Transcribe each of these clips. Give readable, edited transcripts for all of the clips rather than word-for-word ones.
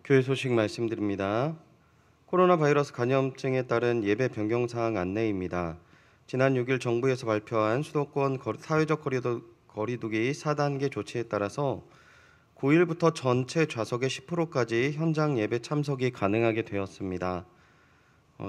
교회 소식 말씀드립니다. 코로나 바이러스 감염증에 따른 예배 변경 사항 안내입니다. 지난 6일 정부에서 발표한 수도권 사회적 거리두기 4단계 조치에 따라서 9일부터 전체 좌석의 10%까지 현장 예배 참석이 가능하게 되었습니다.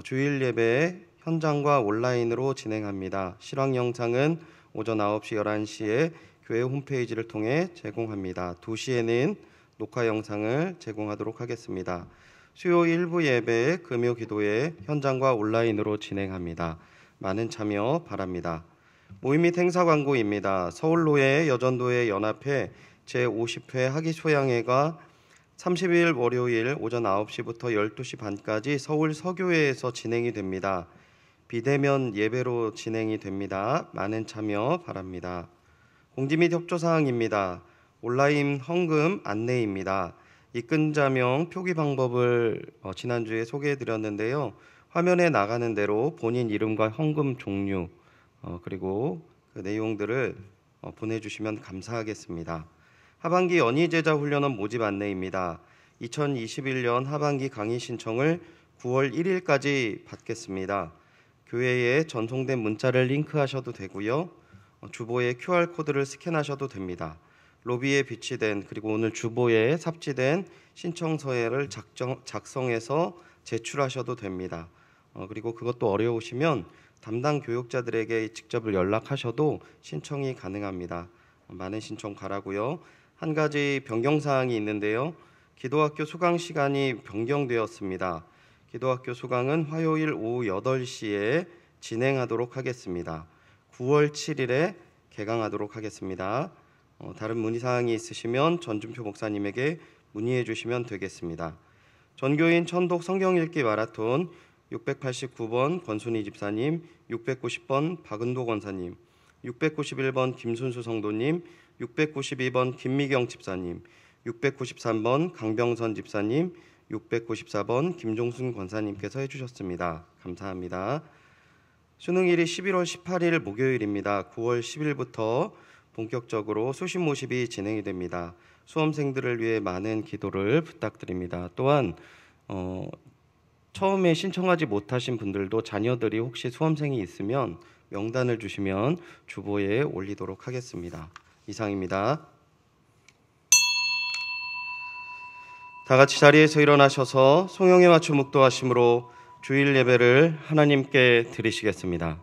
주일 예배 현장과 온라인으로 진행합니다. 실황 영상은 오전 9시, 11시에 교회 홈페이지를 통해 제공합니다. 2시에는 녹화 영상을 제공하도록 하겠습니다. 수요 일부 예배, 금요 기도회 현장과 온라인으로 진행합니다. 많은 참여 바랍니다. 모임 및 행사 광고입니다. 서울로회 여전도회 연합회 제50회 학위소양회가 30일 월요일 오전 9시부터 12시 반까지 서울 서교회에서 진행이 됩니다. 비대면 예배로 진행이 됩니다. 많은 참여 바랍니다. 공지 및 협조사항입니다. 온라인 헌금 안내입니다. 입금자명 표기 방법을 지난주에 소개해드렸는데요. 화면에 나가는 대로 본인 이름과 헌금 종류 그리고 그 내용들을 보내주시면 감사하겠습니다. 하반기 연희제자 훈련원 모집 안내입니다. 2021년 하반기 강의 신청을 9월 1일까지 받겠습니다. 교회에 전송된 문자를 링크하셔도 되고요. 주보에 QR코드를 스캔하셔도 됩니다. 로비에 비치된 그리고 오늘 주보에 삽지된 신청서를 작성해서 제출하셔도 됩니다. 그리고 그것도 어려우시면 담당 교육자들에게 직접 연락하셔도 신청이 가능합니다. 많은 신청 바라고요. 한 가지 변경사항이 있는데요. 기도학교 수강 시간이 변경되었습니다. 기도학교 수강은 화요일 오후 8시에 진행하도록 하겠습니다. 9월 7일에 개강하도록 하겠습니다. 다른 문의사항이 있으시면 전준표 목사님에게 문의해 주시면 되겠습니다. 전교인 천독 성경 읽기 마라톤 689번 권순희 집사님, 690번 박은도 권사님, 691번 김순수 성도님, 692번 김미경 집사님, 693번 강병선 집사님, 694번 김종순 권사님께서 해주셨습니다. 감사합니다. 수능일이 11월 18일 목요일입니다. 9월 10일부터 본격적으로 수시 모집이 진행이 됩니다. 수험생들을 위해 많은 기도를 부탁드립니다. 또한 처음에 신청하지 못하신 분들도 자녀들이 혹시 수험생이 있으면 명단을 주시면 주보에 올리도록 하겠습니다. 이상입니다. 다 같이 자리에서 일어나셔서 송영에 맞춰 묵도하심으로 주일 예배를 하나님께 드리시겠습니다.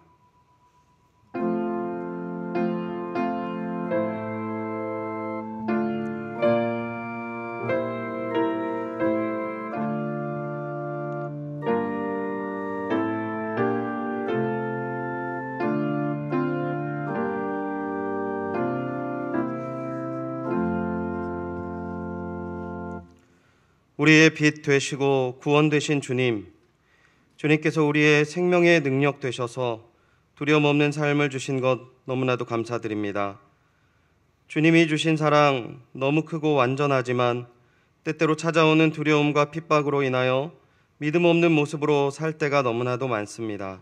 우리의 빛 되시고 구원 되신 주님, 주님께서 우리의 생명의 능력 되셔서 두려움 없는 삶을 주신 것 너무나도 감사드립니다. 주님이 주신 사랑 너무 크고 완전하지만 때때로 찾아오는 두려움과 핍박으로 인하여 믿음 없는 모습으로 살 때가 너무나도 많습니다.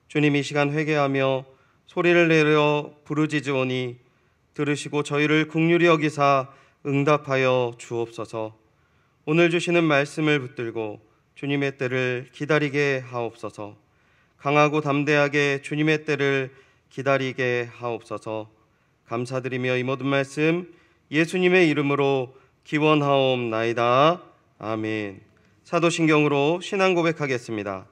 주님, 이 시간 회개하며 소리를 내려 부르짖으오니 들으시고 저희를 긍휼히 여기사 응답하여 주옵소서. 오늘 주시는 말씀을 붙들고 주님의 때를 기다리게 하옵소서. 강하고 담대하게 주님의 때를 기다리게 하옵소서. 감사드리며 이 모든 말씀 예수님의 이름으로 기원하옵나이다. 아멘. 사도신경으로 신앙 고백하겠습니다.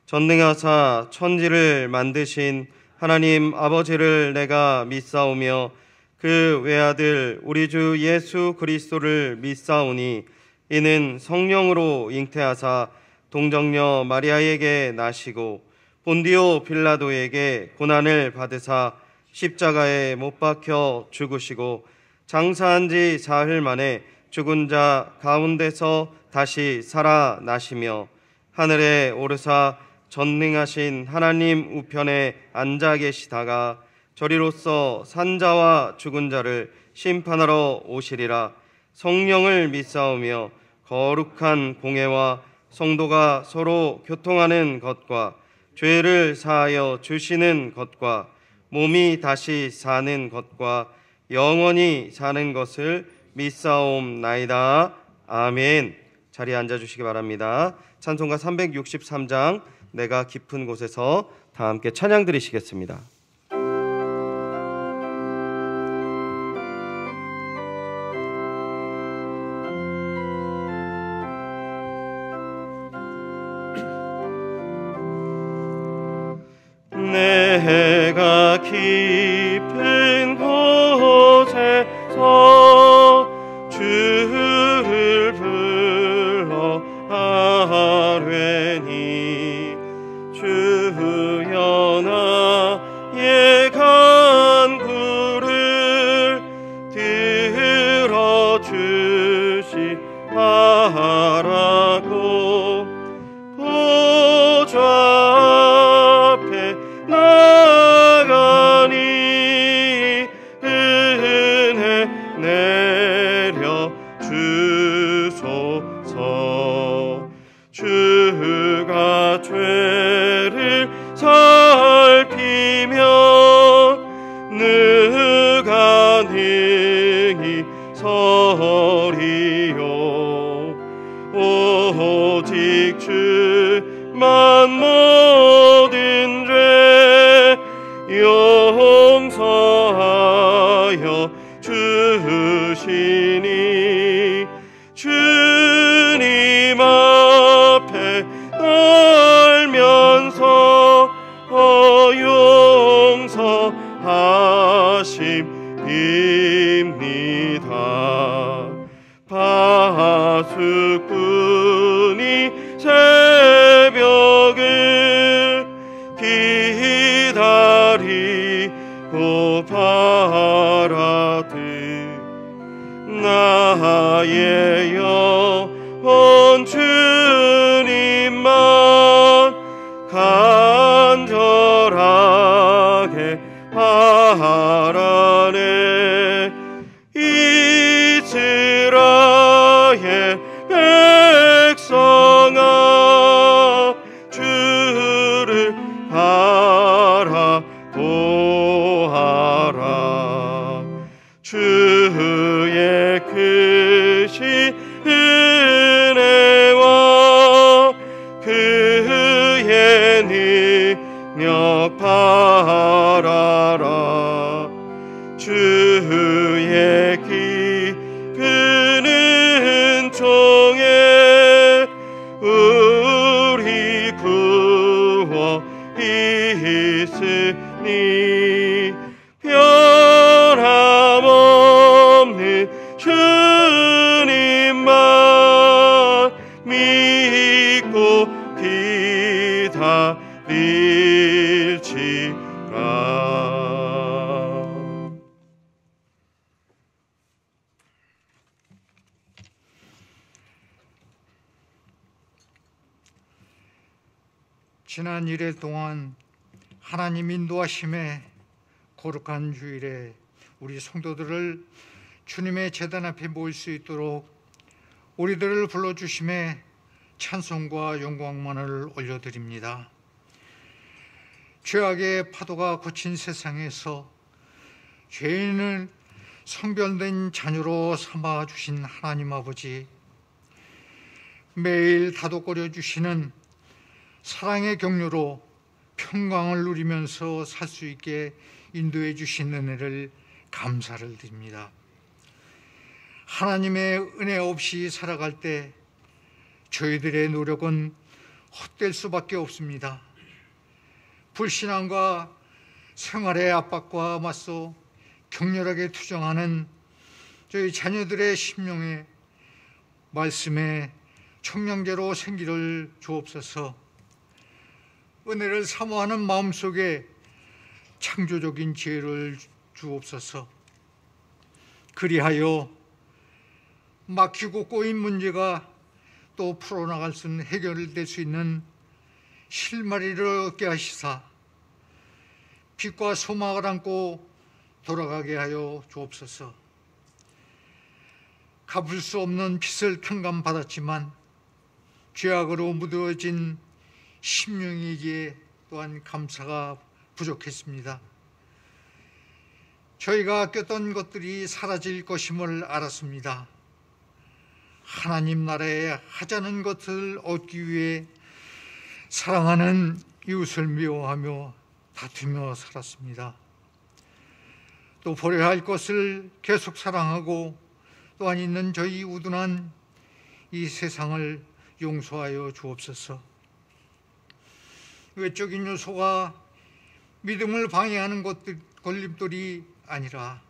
전능하사 천지를 만드신 하나님 아버지를 내가 믿사오며 그 외아들 우리 주 예수 그리스도를 믿사오니 이는 성령으로 잉태하사 동정녀 마리아에게 나시고 본디오 빌라도에게 고난을 받으사 십자가에 못 박혀 죽으시고 장사한 지 사흘 만에 죽은 자 가운데서 다시 살아나시며 하늘에 오르사 전능하신 하나님 우편에 앉아 계시다가 저리로서 산자와 죽은 자를 심판하러 오시리라. 성령을 믿사오며 거룩한 공회와 성도가 서로 교통하는 것과 죄를 사하여 주시는 것과 몸이 다시 사는 것과 영원히 사는 것을 믿사옵나이다. 아멘. 자리에 앉아주시기 바랍니다. 찬송가 363장 내가 깊은 곳에서 다 함께 찬양 드리시겠습니다. 내가 깊은 곳에서 주를 불러 아뢰니 주여 나의 간구를 들어주시하라고 보좌 앞에 나가니 은혜 내려 주소서. 주가 죄를 살피며 누가 능히 서리요. 오직 주만 모든 죄 용서하여 주시니 주님 앞에 떨면서 용서하심입니다. 파수꾼이 새벽을 기다리고 바라듯 나의 영혼 주님만 간절하게 바라네. 이스라엘 백성아 주를 바라보아라. 주의 크신 은혜와 그의 능력 바라라. 주의 깊은 은총에 우리 구워 있으니 변함없는 주님만 믿고 기다릴지라. 지난 1일 동안 하나님 인도하심에 거룩한 주일에 우리 성도들을 주님의 제단 앞에 모일 수 있도록 우리들을 불러주심에 찬송과 영광만을 올려드립니다. 죄악의 파도가 거친 세상에서 죄인을 성별된 자녀로 삼아주신 하나님 아버지, 매일 다독거려 주시는 사랑의 격려로 평강을 누리면서 살 수 있게 인도해 주신 은혜를 감사를 드립니다. 하나님의 은혜 없이 살아갈 때 저희들의 노력은 헛될 수밖에 없습니다. 불신앙과 생활의 압박과 맞서 격렬하게 투정하는 저희 자녀들의 심령에 말씀의 청량제로 생기를 주옵소서. 은혜를 사모하는 마음속에 창조적인 지혜를 주옵소서. 그리하여 막히고 꼬인 문제가 또 풀어나갈 수 있는, 해결될 수 있는 실마리를 얻게 하시사 빛과 소망을 안고 돌아가게 하여 주옵소서. 갚을 수 없는 빚을 탕감받았지만 죄악으로 묻어진 심령이기에 또한 감사가 부족했습니다. 저희가 아꼈던 것들이 사라질 것임을 알았습니다. 하나님 나라에 하자는 것을 얻기 위해 사랑하는 이웃을 미워하며 다투며 살았습니다. 또 버려야 할 것을 계속 사랑하고 또한 있는 저희 우둔한 이 세상을 용서하여 주옵소서. 외적인 요소가 믿음을 방해하는 걸림돌이 아니라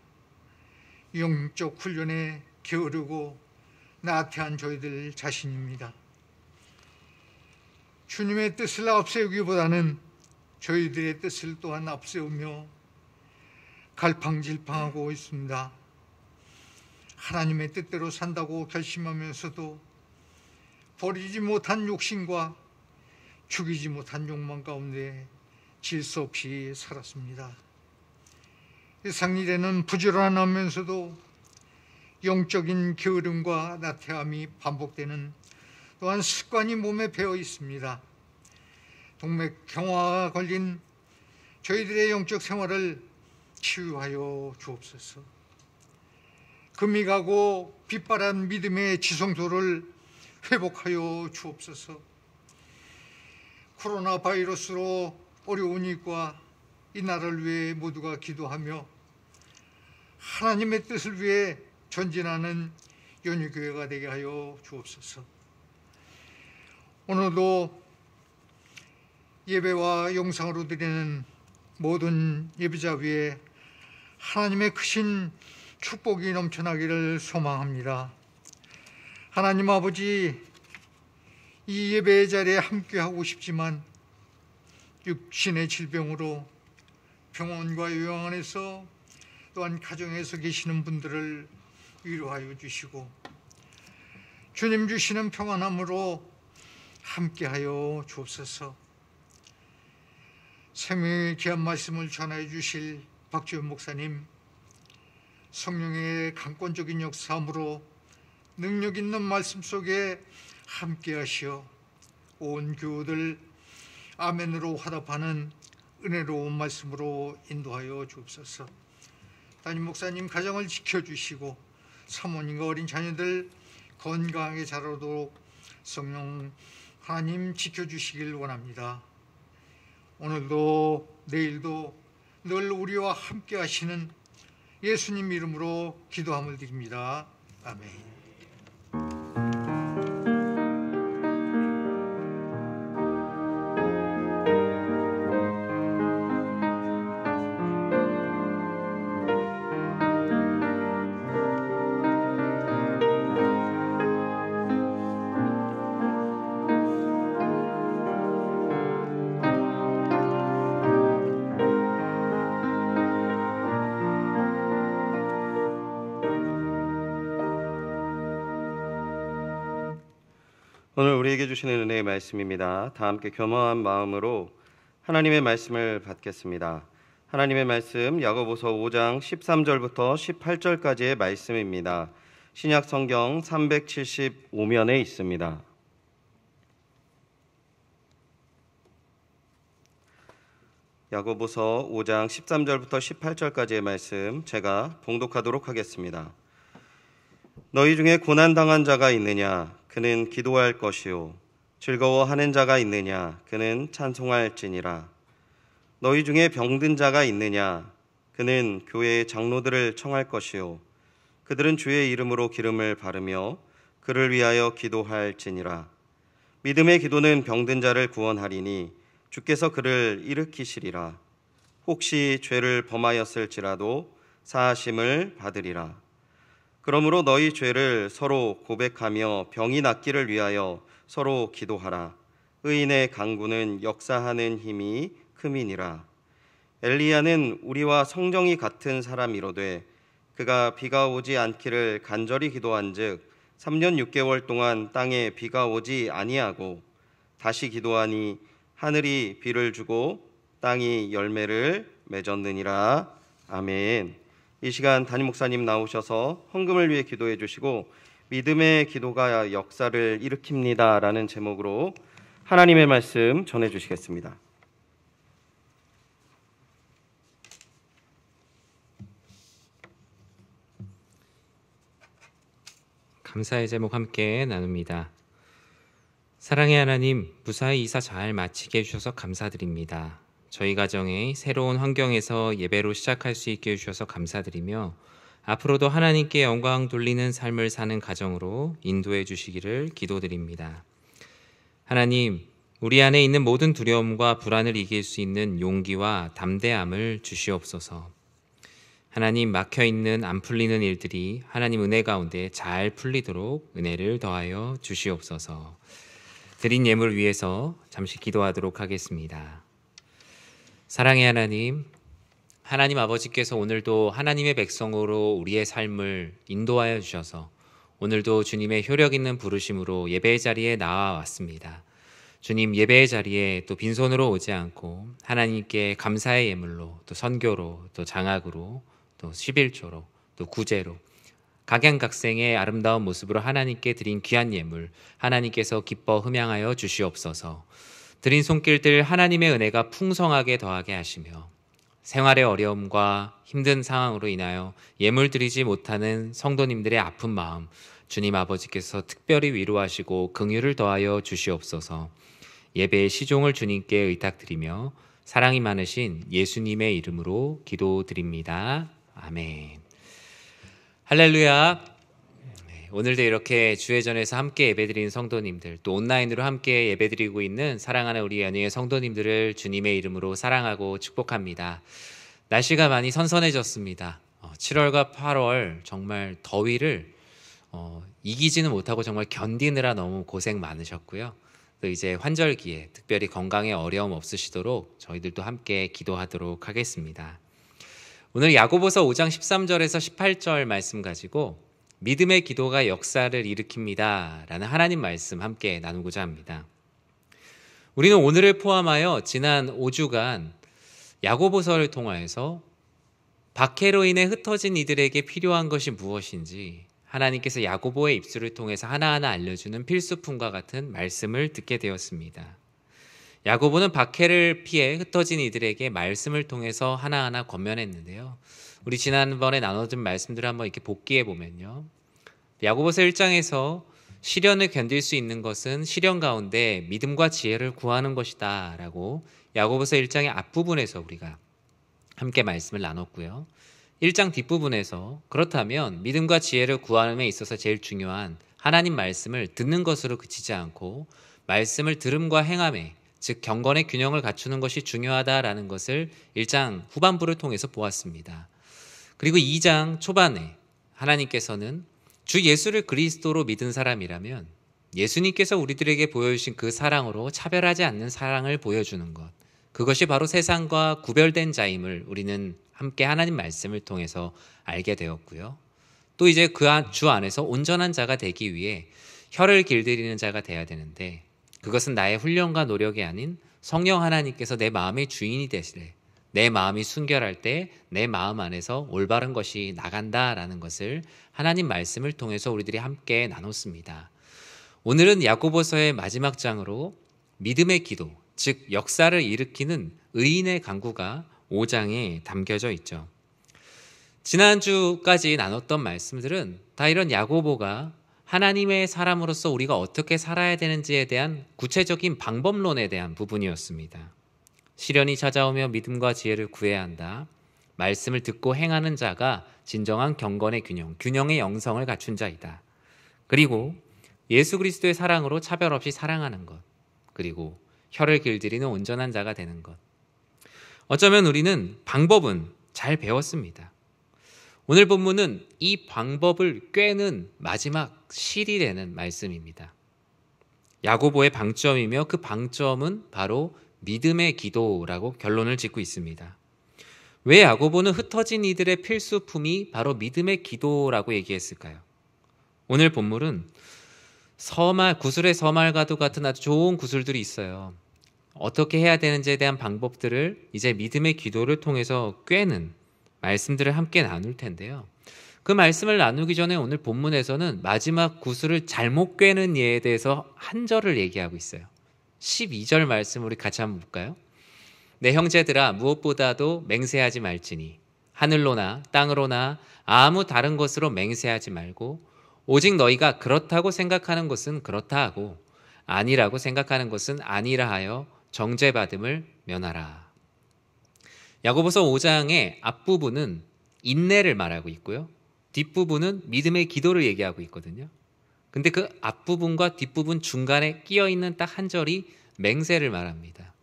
영적 훈련에 게으르고 나태한 저희들 자신입니다. 주님의 뜻을 앞세우기보다는 저희들의 뜻을 또한 앞세우며 갈팡질팡하고 있습니다. 하나님의 뜻대로 산다고 결심하면서도 버리지 못한 욕심과 죽이지 못한 욕망 가운데 질서 없이 살았습니다. 세상 일에는 부지런하면서도 영적인 게으름과 나태함이 반복되는 또한 습관이 몸에 배어 있습니다. 동맥경화가 걸린 저희들의 영적 생활을 치유하여 주옵소서. 금이 가고 빛바란 믿음의 지성소를 회복하여 주옵소서. 코로나 바이러스로 어려운 일과 이 나라를 위해 모두가 기도하며 하나님의 뜻을 위해 전진하는 연유교회가 되게 하여 주옵소서. 오늘도 예배와 영상으로 드리는 모든 예배자 위에 하나님의 크신 축복이 넘쳐나기를 소망합니다. 하나님 아버지, 이 예배의 자리에 함께하고 싶지만 육신의 질병으로 병원과 요양 안에서 또한 가정에서 계시는 분들을 위로하여 주시고 주님 주시는 평안함으로 함께하여 주옵소서. 생명의 귀한 말씀을 전하여 주실 박지원 목사님, 성령의 강권적인 역사함으로 능력 있는 말씀 속에 함께하시어 온 교우들 아멘으로 화답하는 은혜로운 말씀으로 인도하여 주옵소서. 담임 목사님 가정을 지켜주시고 사모님과 어린 자녀들 건강하게 자라도록 성령 하나님 지켜주시길 원합니다. 오늘도 내일도 늘 우리와 함께 하시는 예수님 이름으로 기도함을 드립니다. 아멘. 오늘 우리에게 주시는 은혜의 말씀입니다. 다 함께 겸허한 마음으로 하나님의 말씀을 받겠습니다. 하나님의 말씀 야고보서 5장 13절부터 18절까지의 말씀입니다. 신약 성경 375면에 있습니다. 야고보서 5장 13절부터 18절까지의 말씀 제가 봉독하도록 하겠습니다. 너희 중에 고난당한 자가 있느냐? 그는 기도할 것이요. 즐거워하는 자가 있느냐? 그는 찬송할지니라. 너희 중에 병든 자가 있느냐? 그는 교회의 장로들을 청할 것이요. 그들은 주의 이름으로 기름을 바르며 그를 위하여 기도할지니라. 믿음의 기도는 병든 자를 구원하리니 주께서 그를 일으키시리라. 혹시 죄를 범하였을지라도 사하심을 받으리라. 그러므로 너희 죄를 서로 고백하며 병이 낫기를 위하여 서로 기도하라. 의인의 간구는 역사하는 힘이 큼이니라. 엘리야는 우리와 성정이 같은 사람이로되 그가 비가 오지 않기를 간절히 기도한즉 3년 6개월 동안 땅에 비가 오지 아니하고 다시 기도하니 하늘이 비를 주고 땅이 열매를 맺었느니라. 아멘. 이 시간 담임 목사님 나오셔서 헌금을 위해 기도해 주시고 믿음의 기도가 역사를 일으킵니다 라는 제목으로 하나님의 말씀 전해 주시겠습니다. 감사의 제목 함께 나눕니다. 사랑의 하나님, 무사히 이사 잘 마치게 해주셔서 감사드립니다. 저희 가정의 새로운 환경에서 예배로 시작할 수 있게 해주셔서 감사드리며 앞으로도 하나님께 영광 돌리는 삶을 사는 가정으로 인도해 주시기를 기도드립니다. 하나님, 우리 안에 있는 모든 두려움과 불안을 이길 수 있는 용기와 담대함을 주시옵소서. 하나님, 막혀있는 안 풀리는 일들이 하나님 은혜 가운데 잘 풀리도록 은혜를 더하여 주시옵소서. 드린 예물 위해서 잠시 기도하도록 하겠습니다. 사랑의 하나님, 하나님 아버지께서 오늘도 하나님의 백성으로 우리의 삶을 인도하여 주셔서 오늘도 주님의 효력 있는 부르심으로 예배의 자리에 나와왔습니다. 주님, 예배의 자리에 또 빈손으로 오지 않고 하나님께 감사의 예물로, 또 선교로, 또 장학으로, 또 11조로, 또 구제로 각양각색의 아름다운 모습으로 하나님께 드린 귀한 예물, 하나님께서 기뻐 흠양하여 주시옵소서. 드린 손길들 하나님의 은혜가 풍성하게 더하게 하시며 생활의 어려움과 힘든 상황으로 인하여 예물 드리지 못하는 성도님들의 아픈 마음, 주님 아버지께서 특별히 위로하시고 긍휼을 더하여 주시옵소서. 예배의 시종을 주님께 의탁드리며 사랑이 많으신 예수님의 이름으로 기도드립니다. 아멘. 할렐루야. 오늘도 이렇게 주회전에서 함께 예배드리는 성도님들, 또 온라인으로 함께 예배드리고 있는 사랑하는 우리 연희의 성도님들을 주님의 이름으로 사랑하고 축복합니다. 날씨가 많이 선선해졌습니다. 7월과 8월 정말 더위를 이기지는 못하고 정말 견디느라 너무 고생 많으셨고요. 또 이제 환절기에 특별히 건강에 어려움 없으시도록 저희들도 함께 기도하도록 하겠습니다. 오늘 야고보서 5장 13절에서 18절 말씀 가지고 믿음의 기도가 역사를 일으킵니다 라는 하나님 말씀 함께 나누고자 합니다. 우리는 오늘을 포함하여 지난 5주간 야고보서를 통하여서 박해로 인해 흩어진 이들에게 필요한 것이 무엇인지 하나님께서 야고보의 입술을 통해서 하나하나 알려주는 필수품과 같은 말씀을 듣게 되었습니다. 야고보는 박해를 피해 흩어진 이들에게 말씀을 통해서 하나하나 권면했는데요. 우리 지난번에 나눠준 말씀들을 한번 이렇게 복기해 보면요. 야고보서 1장에서 시련을 견딜 수 있는 것은 시련 가운데 믿음과 지혜를 구하는 것이다 라고 야고보서 1장의 앞부분에서 우리가 함께 말씀을 나눴고요. 1장 뒷부분에서 그렇다면 믿음과 지혜를 구하는 데 있어서 제일 중요한 하나님 말씀을 듣는 것으로 그치지 않고 말씀을 들음과 행함에, 즉 경건의 균형을 갖추는 것이 중요하다라는 것을 1장 후반부를 통해서 보았습니다. 그리고 2장 초반에 하나님께서는 주 예수를 그리스도로 믿은 사람이라면 예수님께서 우리들에게 보여주신 그 사랑으로 차별하지 않는 사랑을 보여주는 것, 그것이 바로 세상과 구별된 자임을 우리는 함께 하나님 말씀을 통해서 알게 되었고요. 또 이제 그 주 안에서 온전한 자가 되기 위해 혀를 길들이는 자가 돼야 되는데 그것은 나의 훈련과 노력이 아닌 성령 하나님께서 내 마음의 주인이 되시래. 내 마음이 순결할 때 내 마음 안에서 올바른 것이 나간다라는 것을 하나님 말씀을 통해서 우리들이 함께 나눴습니다. 오늘은 야고보서의 마지막 장으로 믿음의 기도, 즉 역사를 일으키는 의인의 간구가 5장에 담겨져 있죠. 지난주까지 나눴던 말씀들은 다 이런 야고보가 하나님의 사람으로서 우리가 어떻게 살아야 되는지에 대한 구체적인 방법론에 대한 부분이었습니다. 시련이 찾아오며 믿음과 지혜를 구해야 한다. 말씀을 듣고 행하는 자가 진정한 경건의 균형, 균형의 영성을 갖춘 자이다. 그리고 예수 그리스도의 사랑으로 차별 없이 사랑하는 것, 그리고 혀를 길들이는 온전한 자가 되는 것. 어쩌면 우리는 방법은 잘 배웠습니다. 오늘 본문은 이 방법을 꿰는 마지막 실이 되는 말씀입니다. 야고보의 방점이며 그 방점은 바로 믿음의 기도라고 결론을 짓고 있습니다. 왜 야고보는 흩어진 이들의 필수품이 바로 믿음의 기도라고 얘기했을까요? 오늘 본문은 구술의 서말과도 같은 아주 좋은 구술들이 있어요. 어떻게 해야 되는지에 대한 방법들을 이제 믿음의 기도를 통해서 꿰는 말씀들을 함께 나눌 텐데요. 그 말씀을 나누기 전에 오늘 본문에서는 마지막 구술을 잘못 꿰는 예에 대해서 한 절을 얘기하고 있어요. 12절 말씀 우리 같이 한번 볼까요? 내 형제들아 무엇보다도 맹세하지 말지니 하늘로나 땅으로나 아무 다른 것으로 맹세하지 말고 오직 너희가 그렇다고 생각하는 것은 그렇다 하고 아니라고 생각하는 것은 아니라 하여 정죄받음을 면하라. 야고보서 5장의 앞부분은 인내를 말하고 있고요. 뒷부분은 믿음의 기도를 얘기하고 있거든요. 근데 그 앞부분과 뒷부분 중간에 끼어있는 딱 한 절이 맹세를 말합니다.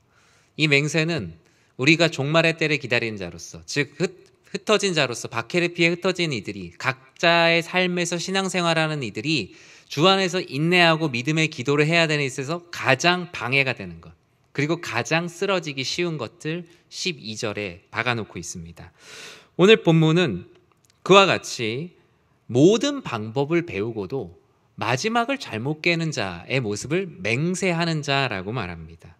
이 맹세는 우리가 종말의 때를 기다리는 자로서, 즉 흩어진 자로서, 박해를 피해 흩어진 이들이, 각자의 삶에서 신앙생활하는 이들이 주 안에서 인내하고 믿음의 기도를 해야 되는 데 있어서 가장 방해가 되는 것, 그리고 가장 쓰러지기 쉬운 것들 12절에 박아놓고 있습니다. 오늘 본문은 그와 같이 모든 방법을 배우고도 마지막을 잘못 깨는 자의 모습을 맹세하는 자라고 말합니다.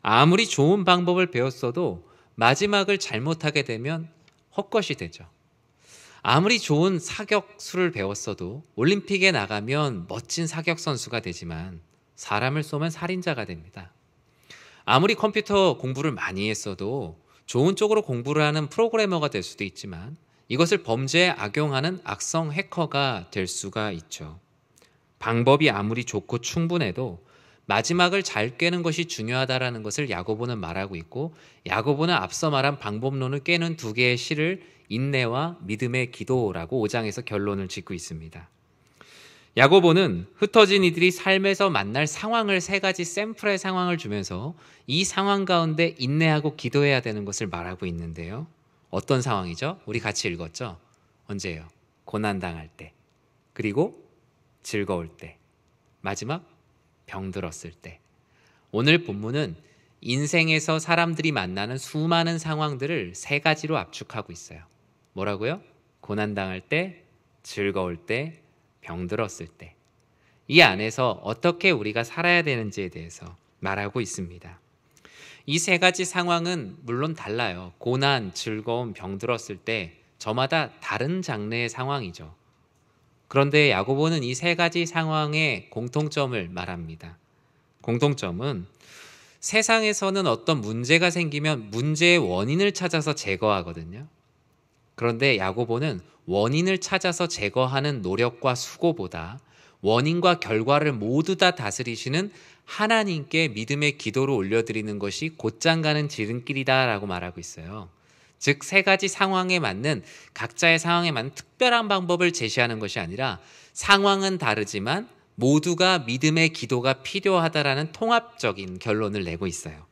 아무리 좋은 방법을 배웠어도 마지막을 잘못하게 되면 헛것이 되죠. 아무리 좋은 사격수를 배웠어도 올림픽에 나가면 멋진 사격 선수가 되지만 사람을 쏘면 살인자가 됩니다. 아무리 컴퓨터 공부를 많이 했어도 좋은 쪽으로 공부를 하는 프로그래머가 될 수도 있지만 이것을 범죄에 악용하는 악성 해커가 될 수가 있죠. 방법이 아무리 좋고 충분해도 마지막을 잘 깨는 것이 중요하다라는 것을 야고보는 말하고 있고, 야고보는 앞서 말한 방법론을 깨는 두 개의 실을 인내와 믿음의 기도라고 5장에서 결론을 짓고 있습니다. 야고보는 흩어진 이들이 삶에서 만날 상황을 세 가지 샘플의 상황을 주면서 이 상황 가운데 인내하고 기도해야 되는 것을 말하고 있는데요. 어떤 상황이죠? 우리 같이 읽었죠? 언제예요? 고난당할 때, 그리고 즐거울 때, 마지막 병들었을 때. 오늘 본문은 인생에서 사람들이 만나는 수많은 상황들을 세 가지로 압축하고 있어요. 뭐라고요? 고난당할 때, 즐거울 때, 병들었을 때. 이 안에서 어떻게 우리가 살아야 되는지에 대해서 말하고 있습니다. 이 세 가지 상황은 물론 달라요. 고난, 즐거움, 병들었을 때 저마다 다른 장르의 상황이죠. 그런데 야고보는 이 세 가지 상황의 공통점을 말합니다. 공통점은 세상에서는 어떤 문제가 생기면 문제의 원인을 찾아서 제거하거든요. 그런데 야고보는 원인을 찾아서 제거하는 노력과 수고보다 원인과 결과를 모두 다 다스리시는 하나님께 믿음의 기도를 올려드리는 것이 곧장 가는 지름길이다라고 말하고 있어요. 즉 세 가지 상황에 맞는, 각자의 상황에 맞는 특별한 방법을 제시하는 것이 아니라 상황은 다르지만 모두가 믿음의 기도가 필요하다라는 통합적인 결론을 내고 있어요.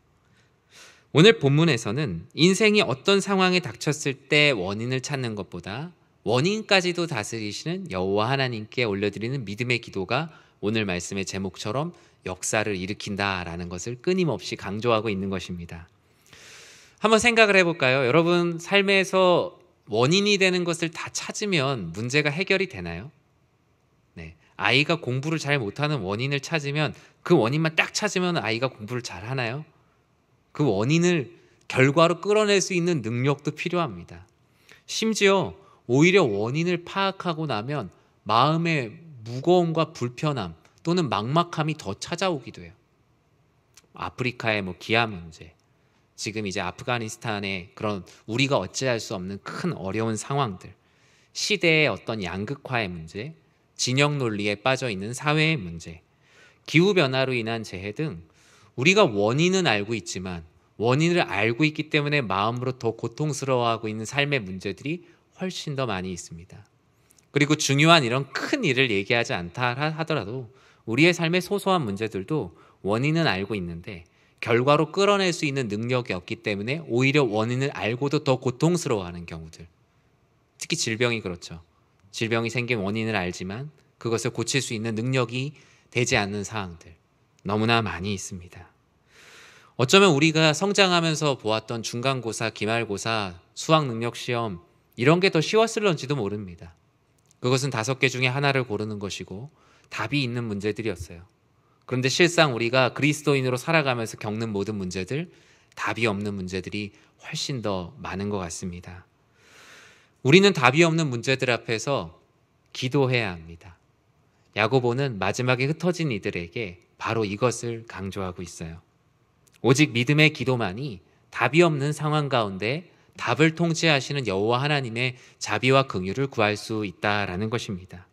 오늘 본문에서는 인생이 어떤 상황에 닥쳤을 때 원인을 찾는 것보다 원인까지도 다스리시는 여호와 하나님께 올려드리는 믿음의 기도가 오늘 말씀의 제목처럼 역사를 일으킨다라는 것을 끊임없이 강조하고 있는 것입니다. 한번 생각을 해볼까요? 여러분 삶에서 원인이 되는 것을 다 찾으면 문제가 해결이 되나요? 네. 아이가 공부를 잘 못하는 원인을 찾으면, 그 원인만 딱 찾으면 아이가 공부를 잘 하나요? 그 원인을 결과로 끌어낼 수 있는 능력도 필요합니다. 심지어 오히려 원인을 파악하고 나면 마음의 무거움과 불편함 또는 막막함이 더 찾아오기도 해요. 아프리카의 기아 문제, 지금 이제 아프가니스탄의 그런 우리가 어찌할 수 없는 큰 어려운 상황들, 시대의 어떤 양극화의 문제, 진영 논리에 빠져 있는 사회의 문제, 기후변화로 인한 재해 등 우리가 원인은 알고 있지만 원인을 알고 있기 때문에 마음으로 더 고통스러워하고 있는 삶의 문제들이 훨씬 더 많이 있습니다. 그리고 중요한 이런 큰 일을 얘기하지 않다 하더라도 우리의 삶의 소소한 문제들도 원인은 알고 있는데 결과로 끌어낼 수 있는 능력이 없기 때문에 오히려 원인을 알고도 더 고통스러워하는 경우들. 특히 질병이 그렇죠. 질병이 생긴 원인을 알지만 그것을 고칠 수 있는 능력이 되지 않는 사항들 너무나 많이 있습니다. 어쩌면 우리가 성장하면서 보았던 중간고사, 기말고사, 수학능력시험 이런 게 더 쉬웠을런지도 모릅니다. 그것은 5개 중에 하나를 고르는 것이고 답이 있는 문제들이었어요. 그런데 실상 우리가 그리스도인으로 살아가면서 겪는 모든 문제들, 답이 없는 문제들이 훨씬 더 많은 것 같습니다. 우리는 답이 없는 문제들 앞에서 기도해야 합니다. 야고보는 마지막에 흩어진 이들에게 바로 이것을 강조하고 있어요. 오직 믿음의 기도만이 답이 없는 상황 가운데 답을 통치하시는 여호와 하나님의 자비와 긍휼을 구할 수 있다라는 것입니다.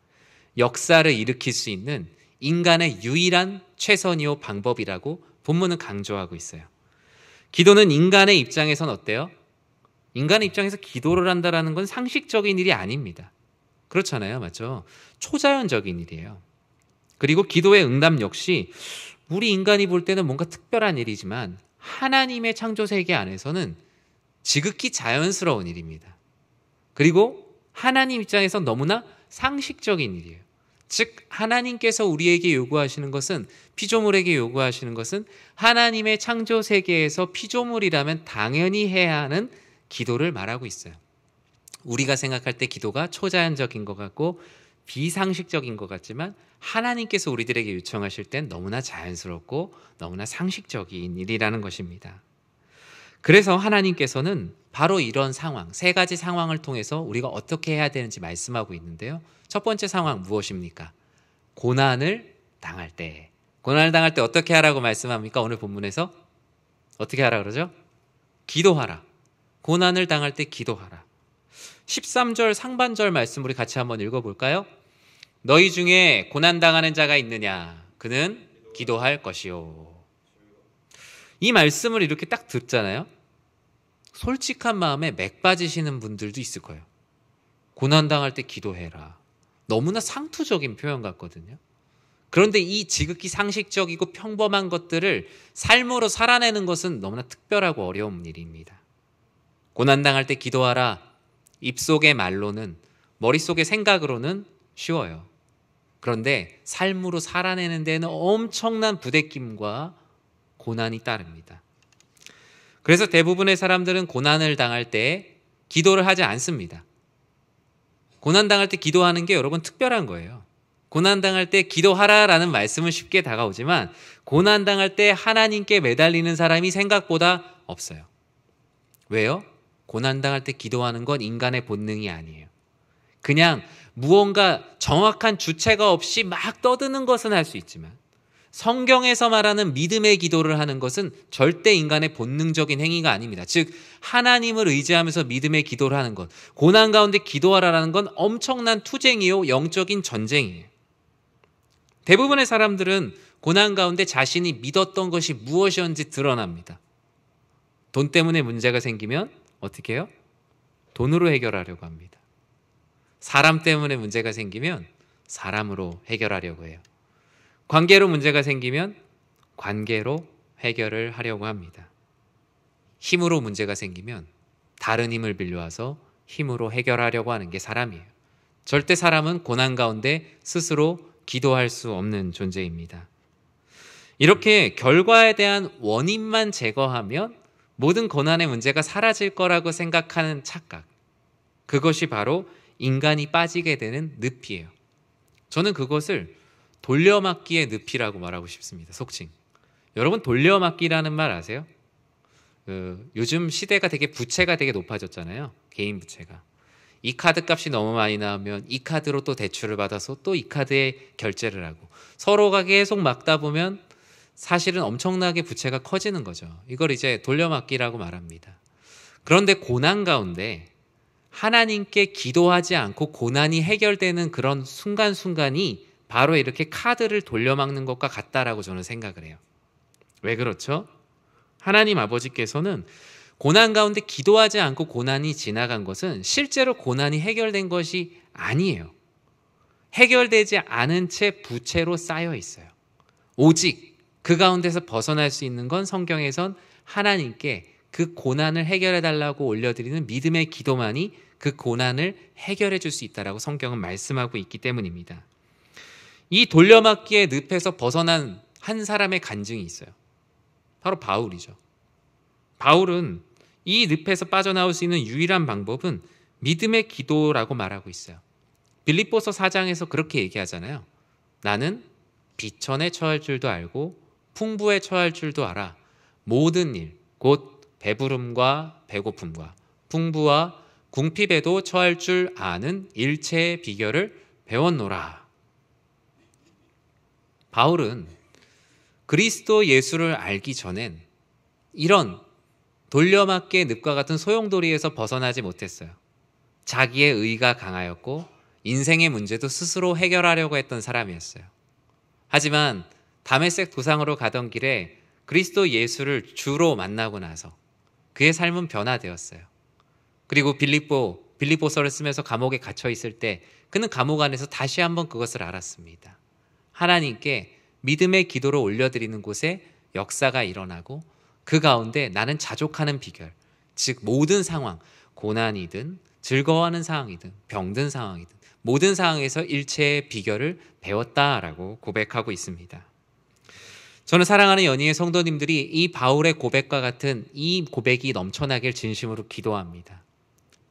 역사를 일으킬 수 있는 인간의 유일한 최선이요 방법이라고 본문은 강조하고 있어요. 기도는 인간의 입장에선 어때요? 인간의 입장에서 기도를 한다는 건 상식적인 일이 아닙니다. 그렇잖아요. 맞죠? 초자연적인 일이에요. 그리고 기도의 응답 역시 우리 인간이 볼 때는 뭔가 특별한 일이지만 하나님의 창조 세계 안에서는 지극히 자연스러운 일입니다. 그리고 하나님 입장에서 너무나 상식적인 일이에요. 즉 하나님께서 우리에게 요구하시는 것은, 피조물에게 요구하시는 것은 하나님의 창조 세계에서 피조물이라면 당연히 해야 하는 기도를 말하고 있어요. 우리가 생각할 때 기도가 초자연적인 것 같고 비상식적인 것 같지만 하나님께서 우리들에게 요청하실 땐 너무나 자연스럽고 너무나 상식적인 일이라는 것입니다. 그래서 하나님께서는 바로 이런 상황, 세 가지 상황을 통해서 우리가 어떻게 해야 되는지 말씀하고 있는데요. 첫 번째 상황 무엇입니까? 고난을 당할 때. 고난을 당할 때 어떻게 하라고 말씀합니까? 오늘 본문에서 어떻게 하라 그러죠? 기도하라. 고난을 당할 때 기도하라. 13절 상반절 말씀 우리 같이 한번 읽어볼까요? 너희 중에 고난당하는 자가 있느냐? 그는 기도할 것이요. 이 말씀을 이렇게 딱 듣잖아요. 솔직한 마음에 맥 빠지시는 분들도 있을 거예요. 고난당할 때 기도해라. 너무나 상투적인 표현 같거든요. 그런데 이 지극히 상식적이고 평범한 것들을 삶으로 살아내는 것은 너무나 특별하고 어려운 일입니다. 고난당할 때 기도하라. 입속의 말로는, 머릿속의 생각으로는 쉬워요. 그런데 삶으로 살아내는 데는 엄청난 부대낌과 고난이 따릅니다. 그래서 대부분의 사람들은 고난을 당할 때 기도를 하지 않습니다. 고난 당할 때 기도하는 게 여러분 특별한 거예요. 고난 당할 때 기도하라라는 말씀은 쉽게 다가오지만 고난 당할 때 하나님께 매달리는 사람이 생각보다 없어요. 왜요? 고난 당할 때 기도하는 건 인간의 본능이 아니에요. 그냥 무언가 정확한 주체가 없이 막 떠드는 것은 할 수 있지만 성경에서 말하는 믿음의 기도를 하는 것은 절대 인간의 본능적인 행위가 아닙니다. 즉 하나님을 의지하면서 믿음의 기도를 하는 것, 고난 가운데 기도하라라는 건 엄청난 투쟁이요 영적인 전쟁이에요. 대부분의 사람들은 고난 가운데 자신이 믿었던 것이 무엇이었는지 드러납니다. 돈 때문에 문제가 생기면 어떻게 해요? 돈으로 해결하려고 합니다. 사람 때문에 문제가 생기면 사람으로 해결하려고 해요. 관계로 문제가 생기면 관계로 해결을 하려고 합니다. 힘으로 문제가 생기면 다른 힘을 빌려와서 힘으로 해결하려고 하는 게 사람이에요. 절대 사람은 고난 가운데 스스로 기도할 수 없는 존재입니다. 이렇게 결과에 대한 원인만 제거하면 모든 고난의 문제가 사라질 거라고 생각하는 착각, 그것이 바로 인간이 빠지게 되는 늪이에요. 저는 그것을 돌려막기의 늪이라고 말하고 싶습니다. 속칭. 여러분 돌려막기라는 말 아세요? 요즘 시대가 되게 부채가 되게 높아졌잖아요. 개인 부채가. 이 카드 값이 너무 많이 나오면 이 카드로 또 대출을 받아서 또 이 카드에 결제를 하고 서로가 계속 막다 보면 사실은 엄청나게 부채가 커지는 거죠. 이걸 이제 돌려막기라고 말합니다. 그런데 고난 가운데 하나님께 기도하지 않고 고난이 해결되는 그런 순간순간이 바로 이렇게 카드를 돌려막는 것과 같다라고 저는 생각을 해요. 왜 그렇죠? 하나님 아버지께서는 고난 가운데 기도하지 않고 고난이 지나간 것은 실제로 고난이 해결된 것이 아니에요. 해결되지 않은 채 부채로 쌓여 있어요. 오직 그 가운데서 벗어날 수 있는 건 성경에선 하나님께 그 고난을 해결해 달라고 올려드리는 믿음의 기도만이 그 고난을 해결해 줄 수 있다라고 성경은 말씀하고 있기 때문입니다. 이 돌려막기의 늪에서 벗어난 한 사람의 간증이 있어요. 바로 바울이죠. 바울은 이 늪에서 빠져나올 수 있는 유일한 방법은 믿음의 기도라고 말하고 있어요. 빌립보서 4장에서 그렇게 얘기하잖아요. 나는 비천에 처할 줄도 알고 풍부에 처할 줄도 알아. 모든 일, 곧 배부름과 배고픔과 풍부와 궁핍에도 처할 줄 아는 일체의 비결을 배웠노라. 바울은 그리스도 예수를 알기 전엔 이런 돌려막기의 늪과 같은 소용돌이에서 벗어나지 못했어요. 자기의 의가 강하였고 인생의 문제도 스스로 해결하려고 했던 사람이었어요. 하지만 다메섹 도상으로 가던 길에 그리스도 예수를 주로 만나고 나서 그의 삶은 변화되었어요. 그리고 빌립보서를 쓰면서 감옥에 갇혀 있을 때 그는 감옥 안에서 다시 한번 그것을 알았습니다. 하나님께 믿음의 기도를 올려드리는 곳에 역사가 일어나고 그 가운데 나는 자족하는 비결, 즉 모든 상황, 고난이든 즐거워하는 상황이든 병든 상황이든 모든 상황에서 일체의 비결을 배웠다라고 고백하고 있습니다. 저는 사랑하는 연희의 성도님들이 이 바울의 고백과 같은 이 고백이 넘쳐나길 진심으로 기도합니다.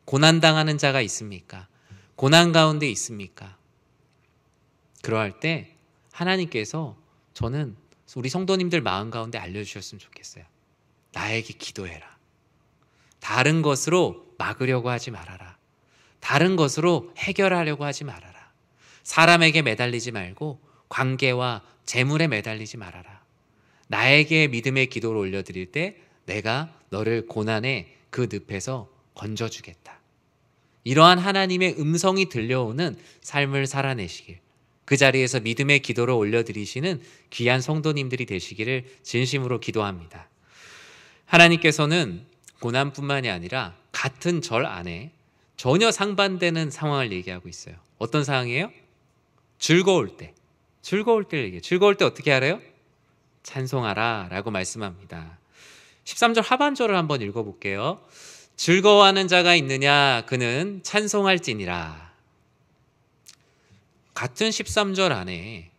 고난당하는 자가 있습니까? 고난 가운데 있습니까? 그러할 때 하나님께서 저는 우리 성도님들 마음 가운데 알려주셨으면 좋겠어요. 나에게 기도해라. 다른 것으로 막으려고 하지 말아라. 다른 것으로 해결하려고 하지 말아라. 사람에게 매달리지 말고 관계와 재물에 매달리지 말아라. 나에게 믿음의 기도를 올려드릴 때 내가 너를 고난의 그 늪에서 건져주겠다. 이러한 하나님의 음성이 들려오는 삶을 살아내시길, 그 자리에서 믿음의 기도를 올려드리시는 귀한 성도님들이 되시기를 진심으로 기도합니다. 하나님께서는 고난뿐만이 아니라 같은 절 안에 전혀 상반되는 상황을 얘기하고 있어요. 어떤 상황이에요? 즐거울 때 얘기해요. 즐거울 때 어떻게 하래요? 찬송하라 라고 말씀합니다. 13절 하반절을 한번 읽어볼게요. 즐거워하는 자가 있느냐 그는 찬송할지니라. 같은 13절 안에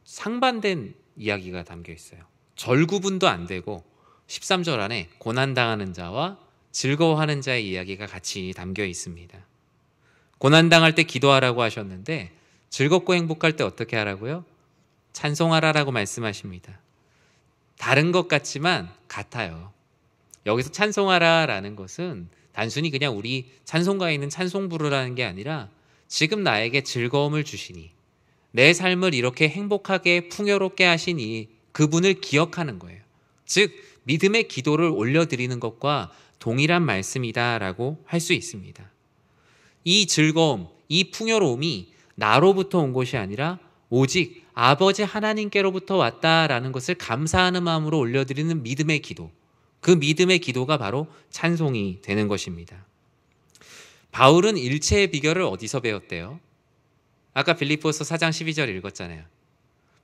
상반된 이야기가 담겨 있어요. 절 구분도 안 되고 13절 안에 고난당하는 자와 즐거워하는 자의 이야기가 같이 담겨 있습니다. 고난당할 때 기도하라고 하셨는데 즐겁고 행복할 때 어떻게 하라고요? 찬송하라라고 말씀하십니다. 다른 것 같지만 같아요. 여기서 찬송하라라는 것은 단순히 그냥 우리 찬송가에 있는 찬송 부르라는 게 아니라 지금 나에게 즐거움을 주시니 내 삶을 이렇게 행복하게 풍요롭게 하시니 그분을 기억하는 거예요. 즉 믿음의 기도를 올려드리는 것과 동일한 말씀이다라고 할 수 있습니다. 이 즐거움, 이 풍요로움이 나로부터 온 것이 아니라 오직 아버지 하나님께로부터 왔다라는 것을 감사하는 마음으로 올려드리는 믿음의 기도, 그 믿음의 기도가 바로 찬송이 되는 것입니다. 바울은 일체의 비결을 어디서 배웠대요? 아까 빌립보서 4장 12절 읽었잖아요.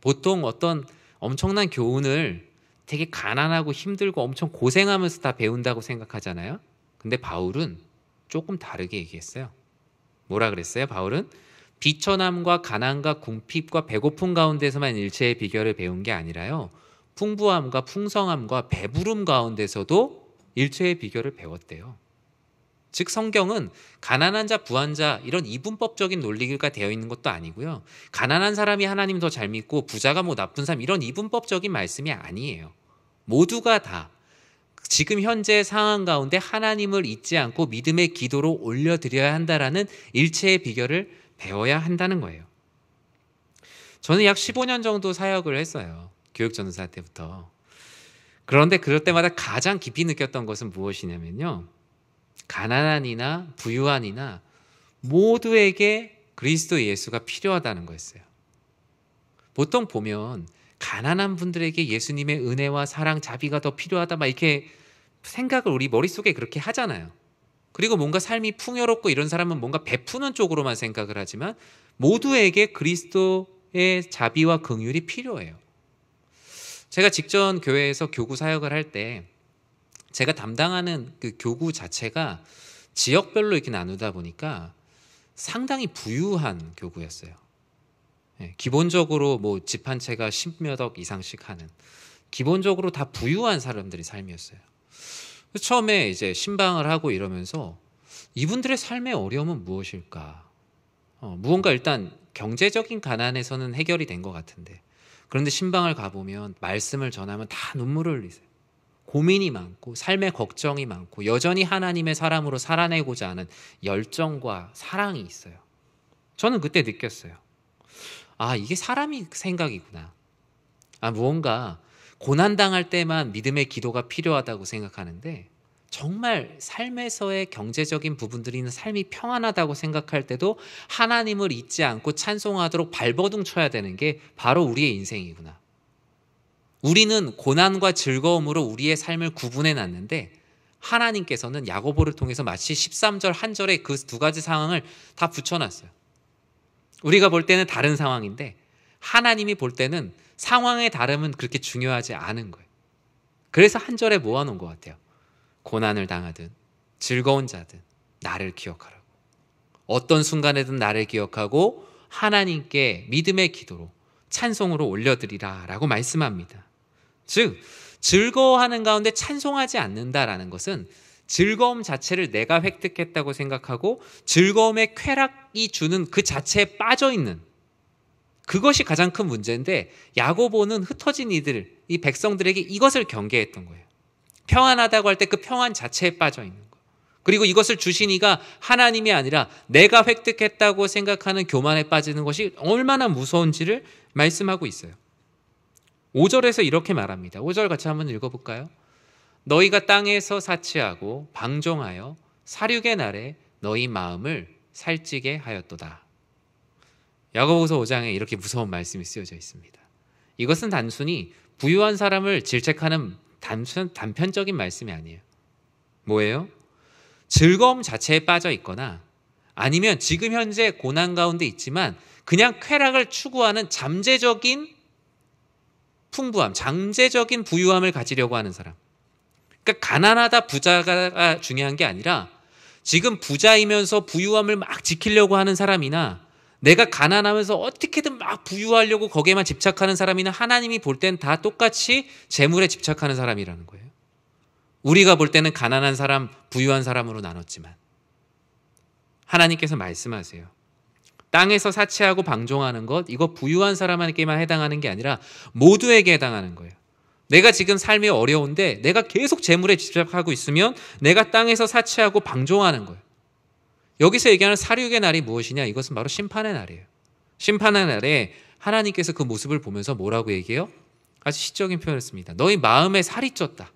보통 어떤 엄청난 교훈을 되게 가난하고 힘들고 엄청 고생하면서 다 배운다고 생각하잖아요. 근데 바울은 조금 다르게 얘기했어요. 뭐라 그랬어요? 바울은 비천함과 가난과 궁핍과 배고픔 가운데서만 일체의 비결을 배운 게 아니라요, 풍부함과 풍성함과 배부름 가운데서도 일체의 비결을 배웠대요. 즉 성경은 가난한 자, 부한 자 이런 이분법적인 논리가 되어 있는 것도 아니고요, 가난한 사람이 하나님 더 잘 믿고 부자가 뭐 나쁜 사람 이런 이분법적인 말씀이 아니에요. 모두가 다 지금 현재 상황 가운데 하나님을 잊지 않고 믿음의 기도로 올려드려야 한다라는 일체의 비결을 배워야 한다는 거예요. 저는 약 15년 정도 사역을 했어요. 교육전도사 때부터. 그런데 그럴 때마다 가장 깊이 느꼈던 것은 무엇이냐면요, 가난한이나 부유한이나 모두에게 그리스도 예수가 필요하다는 거였어요. 보통 보면 가난한 분들에게 예수님의 은혜와 사랑, 자비가 더 필요하다 막 이렇게 생각을 우리 머릿속에 그렇게 하잖아요. 그리고 뭔가 삶이 풍요롭고 이런 사람은 뭔가 베푸는 쪽으로만 생각을 하지만 모두에게 그리스도의 자비와 긍휼이 필요해요. 제가 직전 교회에서 교구 사역을 할 때 제가 담당하는 그 교구 자체가 지역별로 이렇게 나누다 보니까 상당히 부유한 교구였어요. 기본적으로 뭐 집 한 채가 10몇 억 이상씩 하는, 기본적으로 다 부유한 사람들의 삶이었어요. 처음에 이제 신방을 하고 이러면서 이분들의 삶의 어려움은 무엇일까? 무언가 일단 경제적인 가난에서는 해결이 된 것 같은데, 그런데 신방을 가보면 말씀을 전하면 다 눈물을 흘리세요. 고민이 많고 삶의 걱정이 많고 여전히 하나님의 사람으로 살아내고자 하는 열정과 사랑이 있어요. 저는 그때 느꼈어요. 아, 이게 사람이 생각이구나. 무언가 고난당할 때만 믿음의 기도가 필요하다고 생각하는데 정말 삶에서의 경제적인 부분들이 삶이 평안하다고 생각할 때도 하나님을 잊지 않고 찬송하도록 발버둥 쳐야 되는 게 바로 우리의 인생이구나. 우리는 고난과 즐거움으로 우리의 삶을 구분해 놨는데 하나님께서는 야고보를 통해서 마치 13절 한 절에 그 두 가지 상황을 다 붙여놨어요. 우리가 볼 때는 다른 상황인데 하나님이 볼 때는 상황의 다름은 그렇게 중요하지 않은 거예요. 그래서 한 절에 모아놓은 것 같아요. 고난을 당하든 즐거운 자든 나를 기억하라고. 어떤 순간에든 나를 기억하고 하나님께 믿음의 기도로 찬송으로 올려드리라 라고 말씀합니다. 즉 즐거워하는 가운데 찬송하지 않는다라는 것은 즐거움 자체를 내가 획득했다고 생각하고 즐거움의 쾌락이 주는 그 자체에 빠져있는, 그것이 가장 큰 문제인데 야고보는 흩어진 이들, 이 백성들에게 이것을 경계했던 거예요. 평안하다고 할 때 그 평안 자체에 빠져있는 거. 그리고 이것을 주신 이가 하나님이 아니라 내가 획득했다고 생각하는 교만에 빠지는 것이 얼마나 무서운지를 말씀하고 있어요. 5절에서 이렇게 말합니다. 5절 같이 한번 읽어볼까요? 너희가 땅에서 사치하고 방종하여 사륙의 날에 너희 마음을 살찌게 하였도다. 야고보서 5장에 이렇게 무서운 말씀이 쓰여져 있습니다. 이것은 단순히 부유한 사람을 질책하는 단편적인 말씀이 아니에요. 뭐예요? 즐거움 자체에 빠져 있거나 아니면 지금 현재 고난 가운데 있지만 그냥 쾌락을 추구하는 잠재적인 풍부함, 잠재적인 부유함을 가지려고 하는 사람. 그러니까 가난하다 부자가 중요한 게 아니라 지금 부자이면서 부유함을 막 지키려고 하는 사람이나 내가 가난하면서 어떻게든 막 부유하려고 거기에만 집착하는 사람이나 하나님이 볼 땐 다 똑같이 재물에 집착하는 사람이라는 거예요. 우리가 볼 때는 가난한 사람, 부유한 사람으로 나눴지만 하나님께서 말씀하세요. 땅에서 사치하고 방종하는 것, 이거 부유한 사람에게만 해당하는 게 아니라 모두에게 해당하는 거예요. 내가 지금 삶이 어려운데 내가 계속 재물에 집착하고 있으면 내가 땅에서 사치하고 방종하는 거예요. 여기서 얘기하는 사륙의 날이 무엇이냐? 이것은 바로 심판의 날이에요. 심판의 날에 하나님께서 그 모습을 보면서 뭐라고 얘기해요? 아주 시적인 표현을 씁니다. 너희 마음에 살이 쪘다.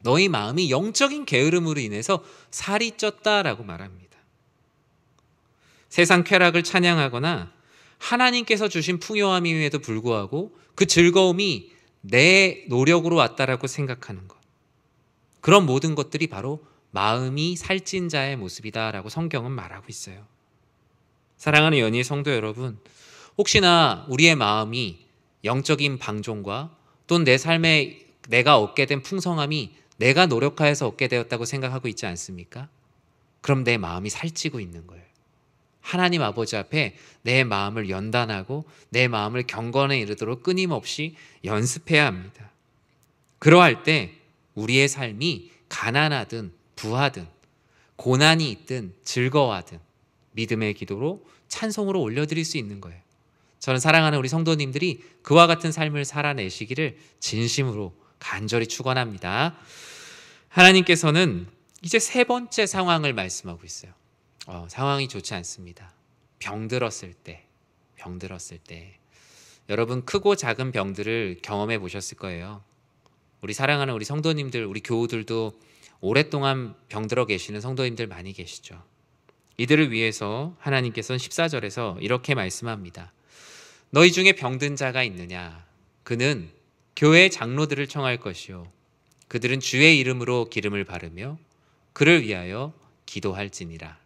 너희 마음이 영적인 게으름으로 인해서 살이 쪘다라고 말합니다. 세상 쾌락을 찬양하거나 하나님께서 주신 풍요함임에도 불구하고 그 즐거움이 내 노력으로 왔다라고 생각하는 것. 그런 모든 것들이 바로 마음이 살찐 자의 모습이다라고 성경은 말하고 있어요. 사랑하는 연희의 성도 여러분, 혹시나 우리의 마음이 영적인 방종과 또는 내 삶에 내가 얻게 된 풍성함이 내가 노력하여서 얻게 되었다고 생각하고 있지 않습니까? 그럼 내 마음이 살찌고 있는 거예요. 하나님 아버지 앞에 내 마음을 연단하고 내 마음을 경건에 이르도록 끊임없이 연습해야 합니다. 그러할 때 우리의 삶이 가난하든 부하든 고난이 있든 즐거워하든 믿음의 기도로 찬송으로 올려드릴 수 있는 거예요. 저는 사랑하는 우리 성도님들이 그와 같은 삶을 살아내시기를 진심으로 간절히 축원합니다. 하나님께서는 이제 세 번째 상황을 말씀하고 있어요. 상황이 좋지 않습니다. 병들었을 때. 여러분 크고 작은 병들을 경험해 보셨을 거예요. 우리 사랑하는 우리 성도님들, 우리 교우들도 오랫동안 병들어 계시는 성도님들 많이 계시죠. 이들을 위해서 하나님께서는 14절에서 이렇게 말씀합니다. 너희 중에 병든 자가 있느냐? 그는 교회 장로들을 청할 것이요. 그들은 주의 이름으로 기름을 바르며 그를 위하여 기도할지니라.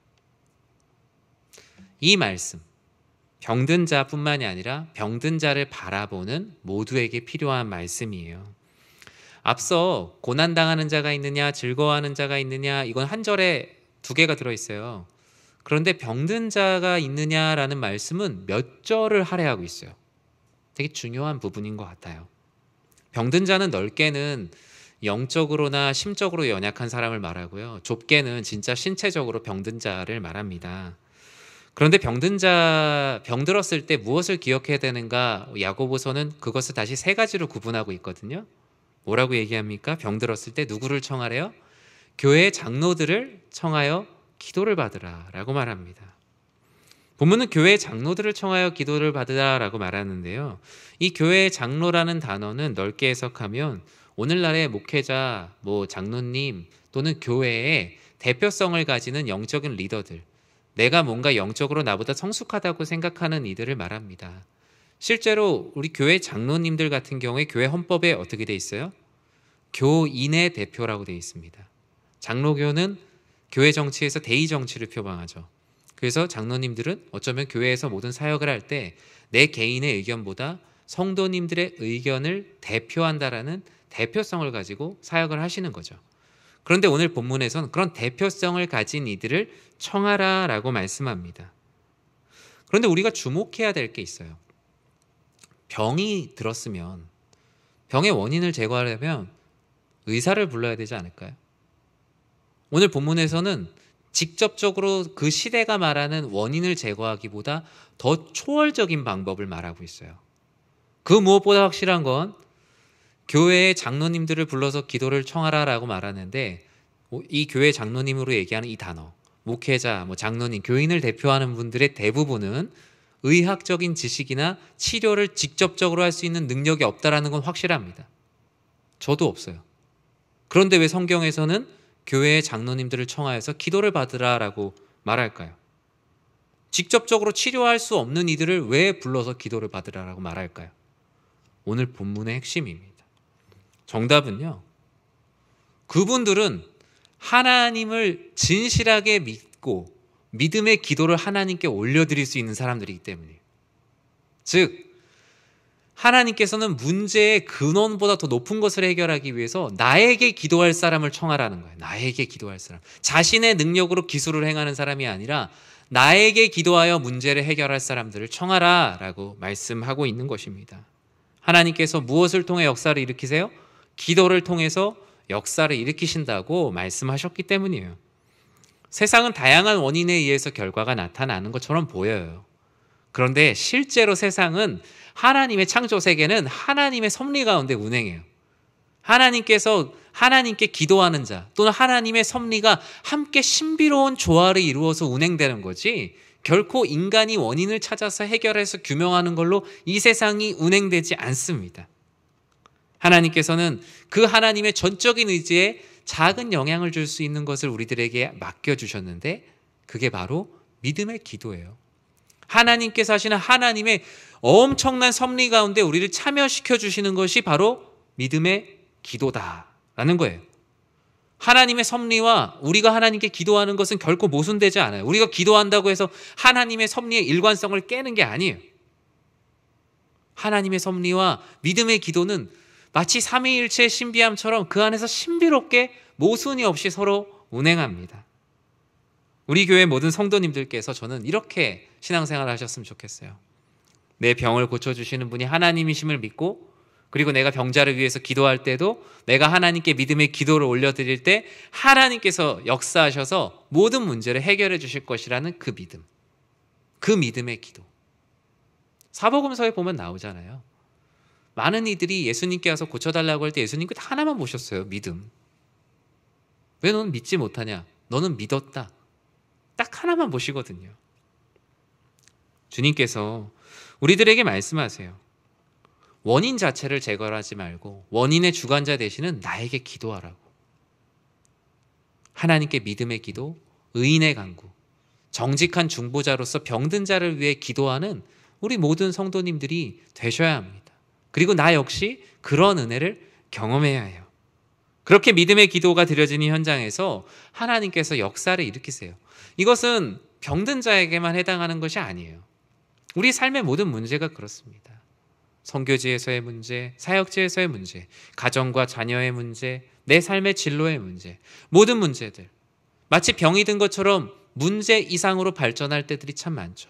이 말씀, 병든 자뿐만이 아니라 병든 자를 바라보는 모두에게 필요한 말씀이에요. 앞서 고난당하는 자가 있느냐, 즐거워하는 자가 있느냐, 이건 한 절에 두 개가 들어있어요. 그런데 병든 자가 있느냐라는 말씀은 몇 절을 할애하고 있어요. 되게 중요한 부분인 것 같아요. 병든 자는 넓게는 영적으로나 심적으로 연약한 사람을 말하고요. 좁게는 진짜 신체적으로 병든 자를 말합니다. 그런데 병들었을 때 무엇을 기억해야 되는가? 야고보서는 그것을 다시 세 가지로 구분하고 있거든요. 뭐라고 얘기합니까? 병들었을 때 누구를 청하래요? 교회 장로들을 청하여 기도를 받으라 라고 말합니다. 본문은 교회 장로들을 청하여 기도를 받으라 라고 말하는데요. 이 교회 장로라는 단어는 넓게 해석하면 오늘날의 목회자, 장로님 또는 교회의 대표성을 가지는 영적인 리더들, 내가 뭔가 영적으로 나보다 성숙하다고 생각하는 이들을 말합니다. 실제로 우리 교회 장로님들 같은 경우에 교회 헌법에 어떻게 돼 있어요? 교인의 대표라고 돼 있습니다. 장로교는 교회 정치에서 대의 정치를 표방하죠. 그래서 장로님들은 어쩌면 교회에서 모든 사역을 할 때 내 개인의 의견보다 성도님들의 의견을 대표한다라는 대표성을 가지고 사역을 하시는 거죠. 그런데 오늘 본문에서는 그런 대표성을 가진 이들을 청하라라고 말씀합니다. 그런데 우리가 주목해야 될 게 있어요. 병이 들었으면 병의 원인을 제거하려면 의사를 불러야 되지 않을까요? 오늘 본문에서는 직접적으로 그 시대가 말하는 원인을 제거하기보다 더 초월적인 방법을 말하고 있어요. 그 무엇보다 확실한 건 교회의 장로님들을 불러서 기도를 청하라라고 말하는데, 이 교회 장로님으로 얘기하는 이 단어, 목회자, 장로님, 교인을 대표하는 분들의 대부분은 의학적인 지식이나 치료를 직접적으로 할 수 있는 능력이 없다라는 건 확실합니다. 저도 없어요. 그런데 왜 성경에서는 교회의 장로님들을 청하여서 기도를 받으라라고 말할까요? 직접적으로 치료할 수 없는 이들을 왜 불러서 기도를 받으라라고 말할까요? 오늘 본문의 핵심입니다. 정답은요, 그분들은 하나님을 진실하게 믿고 믿음의 기도를 하나님께 올려드릴 수 있는 사람들이기 때문이에요. 즉, 하나님께서는 문제의 근원보다 더 높은 것을 해결하기 위해서 나에게 기도할 사람을 청하라는 거예요. 나에게 기도할 사람. 자신의 능력으로 기술을 행하는 사람이 아니라 나에게 기도하여 문제를 해결할 사람들을 청하라라고 말씀하고 있는 것입니다. 하나님께서 무엇을 통해 역사를 일으키세요? 기도를 통해서 역사를 일으키신다고 말씀하셨기 때문이에요. 세상은 다양한 원인에 의해서 결과가 나타나는 것처럼 보여요. 그런데 실제로 세상은, 하나님의 창조 세계는 하나님의 섭리 가운데 운행해요. 하나님께서 하나님께 기도하는 자 또는 하나님의 섭리가 함께 신비로운 조화를 이루어서 운행되는 거지, 결코 인간이 원인을 찾아서 해결해서 규명하는 걸로 이 세상이 운행되지 않습니다. 하나님께서는 그 하나님의 전적인 의지에 작은 영향을 줄 수 있는 것을 우리들에게 맡겨주셨는데, 그게 바로 믿음의 기도예요. 하나님께서 하시는 하나님의 엄청난 섭리 가운데 우리를 참여시켜 주시는 것이 바로 믿음의 기도다라는 거예요. 하나님의 섭리와 우리가 하나님께 기도하는 것은 결코 모순되지 않아요. 우리가 기도한다고 해서 하나님의 섭리의 일관성을 깨는 게 아니에요. 하나님의 섭리와 믿음의 기도는 마치 삼위일체의 신비함처럼 그 안에서 신비롭게 모순이 없이 서로 운행합니다. 우리 교회 모든 성도님들께서 저는 이렇게 신앙생활을 하셨으면 좋겠어요. 내 병을 고쳐주시는 분이 하나님이심을 믿고, 그리고 내가 병자를 위해서 기도할 때도 내가 하나님께 믿음의 기도를 올려드릴 때 하나님께서 역사하셔서 모든 문제를 해결해 주실 것이라는 그 믿음, 그 믿음의 기도. 사복음서에 보면 나오잖아요. 많은 이들이 예수님께 와서 고쳐달라고 할 때 예수님 그 하나만 보셨어요. 믿음. 왜 너는 믿지 못하냐? 너는 믿었다. 딱 하나만 보시거든요. 주님께서 우리들에게 말씀하세요. 원인 자체를 제거하지 말고 원인의 주관자 되시는 나에게 기도하라고. 하나님께 믿음의 기도, 의인의 간구, 정직한 중보자로서 병든 자를 위해 기도하는 우리 모든 성도님들이 되셔야 합니다. 그리고 나 역시 그런 은혜를 경험해야 해요. 그렇게 믿음의 기도가 드려지는 현장에서 하나님께서 역사를 일으키세요. 이것은 병든 자에게만 해당하는 것이 아니에요. 우리 삶의 모든 문제가 그렇습니다. 선교지에서의 문제, 사역지에서의 문제, 가정과 자녀의 문제, 내 삶의 진로의 문제, 모든 문제들, 마치 병이 든 것처럼 문제 이상으로 발전할 때들이 참 많죠.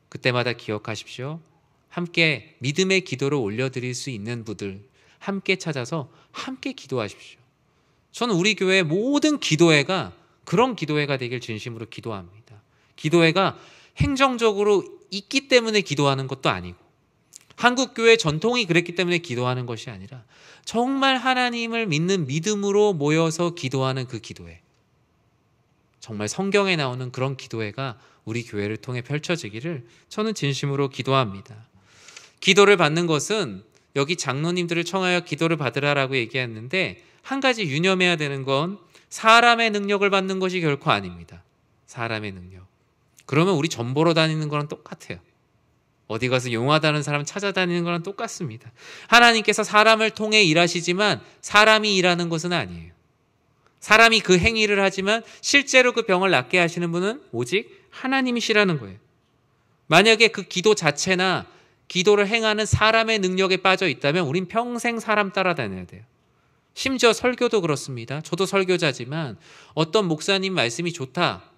그때마다 기억하십시오. 함께 믿음의 기도를 올려드릴 수 있는 분들 함께 찾아서 함께 기도하십시오. 저는 우리 교회의 모든 기도회가 그런 기도회가 되길 진심으로 기도합니다. 기도회가 행정적으로 있기 때문에 기도하는 것도 아니고, 한국교회 전통이 그랬기 때문에 기도하는 것이 아니라 정말 하나님을 믿는 믿음으로 모여서 기도하는 그 기도회, 정말 성경에 나오는 그런 기도회가 우리 교회를 통해 펼쳐지기를 저는 진심으로 기도합니다. 기도를 받는 것은 여기 장로님들을 청하여 기도를 받으라라고 얘기했는데 한 가지 유념해야 되는 건 사람의 능력을 받는 것이 결코 아닙니다. 사람의 능력. 그러면 우리 점 보러 다니는 거랑 똑같아요. 어디 가서 용하다는 사람 찾아다니는 거랑 똑같습니다. 하나님께서 사람을 통해 일하시지만 사람이 일하는 것은 아니에요. 사람이 그 행위를 하지만 실제로 그 병을 낫게 하시는 분은 오직 하나님이시라는 거예요. 만약에 그 기도 자체나 기도를 행하는 사람의 능력에 빠져 있다면 우린 평생 사람 따라다녀야 돼요. 심지어 설교도 그렇습니다. 저도 설교자지만 어떤 목사님 말씀이 좋다.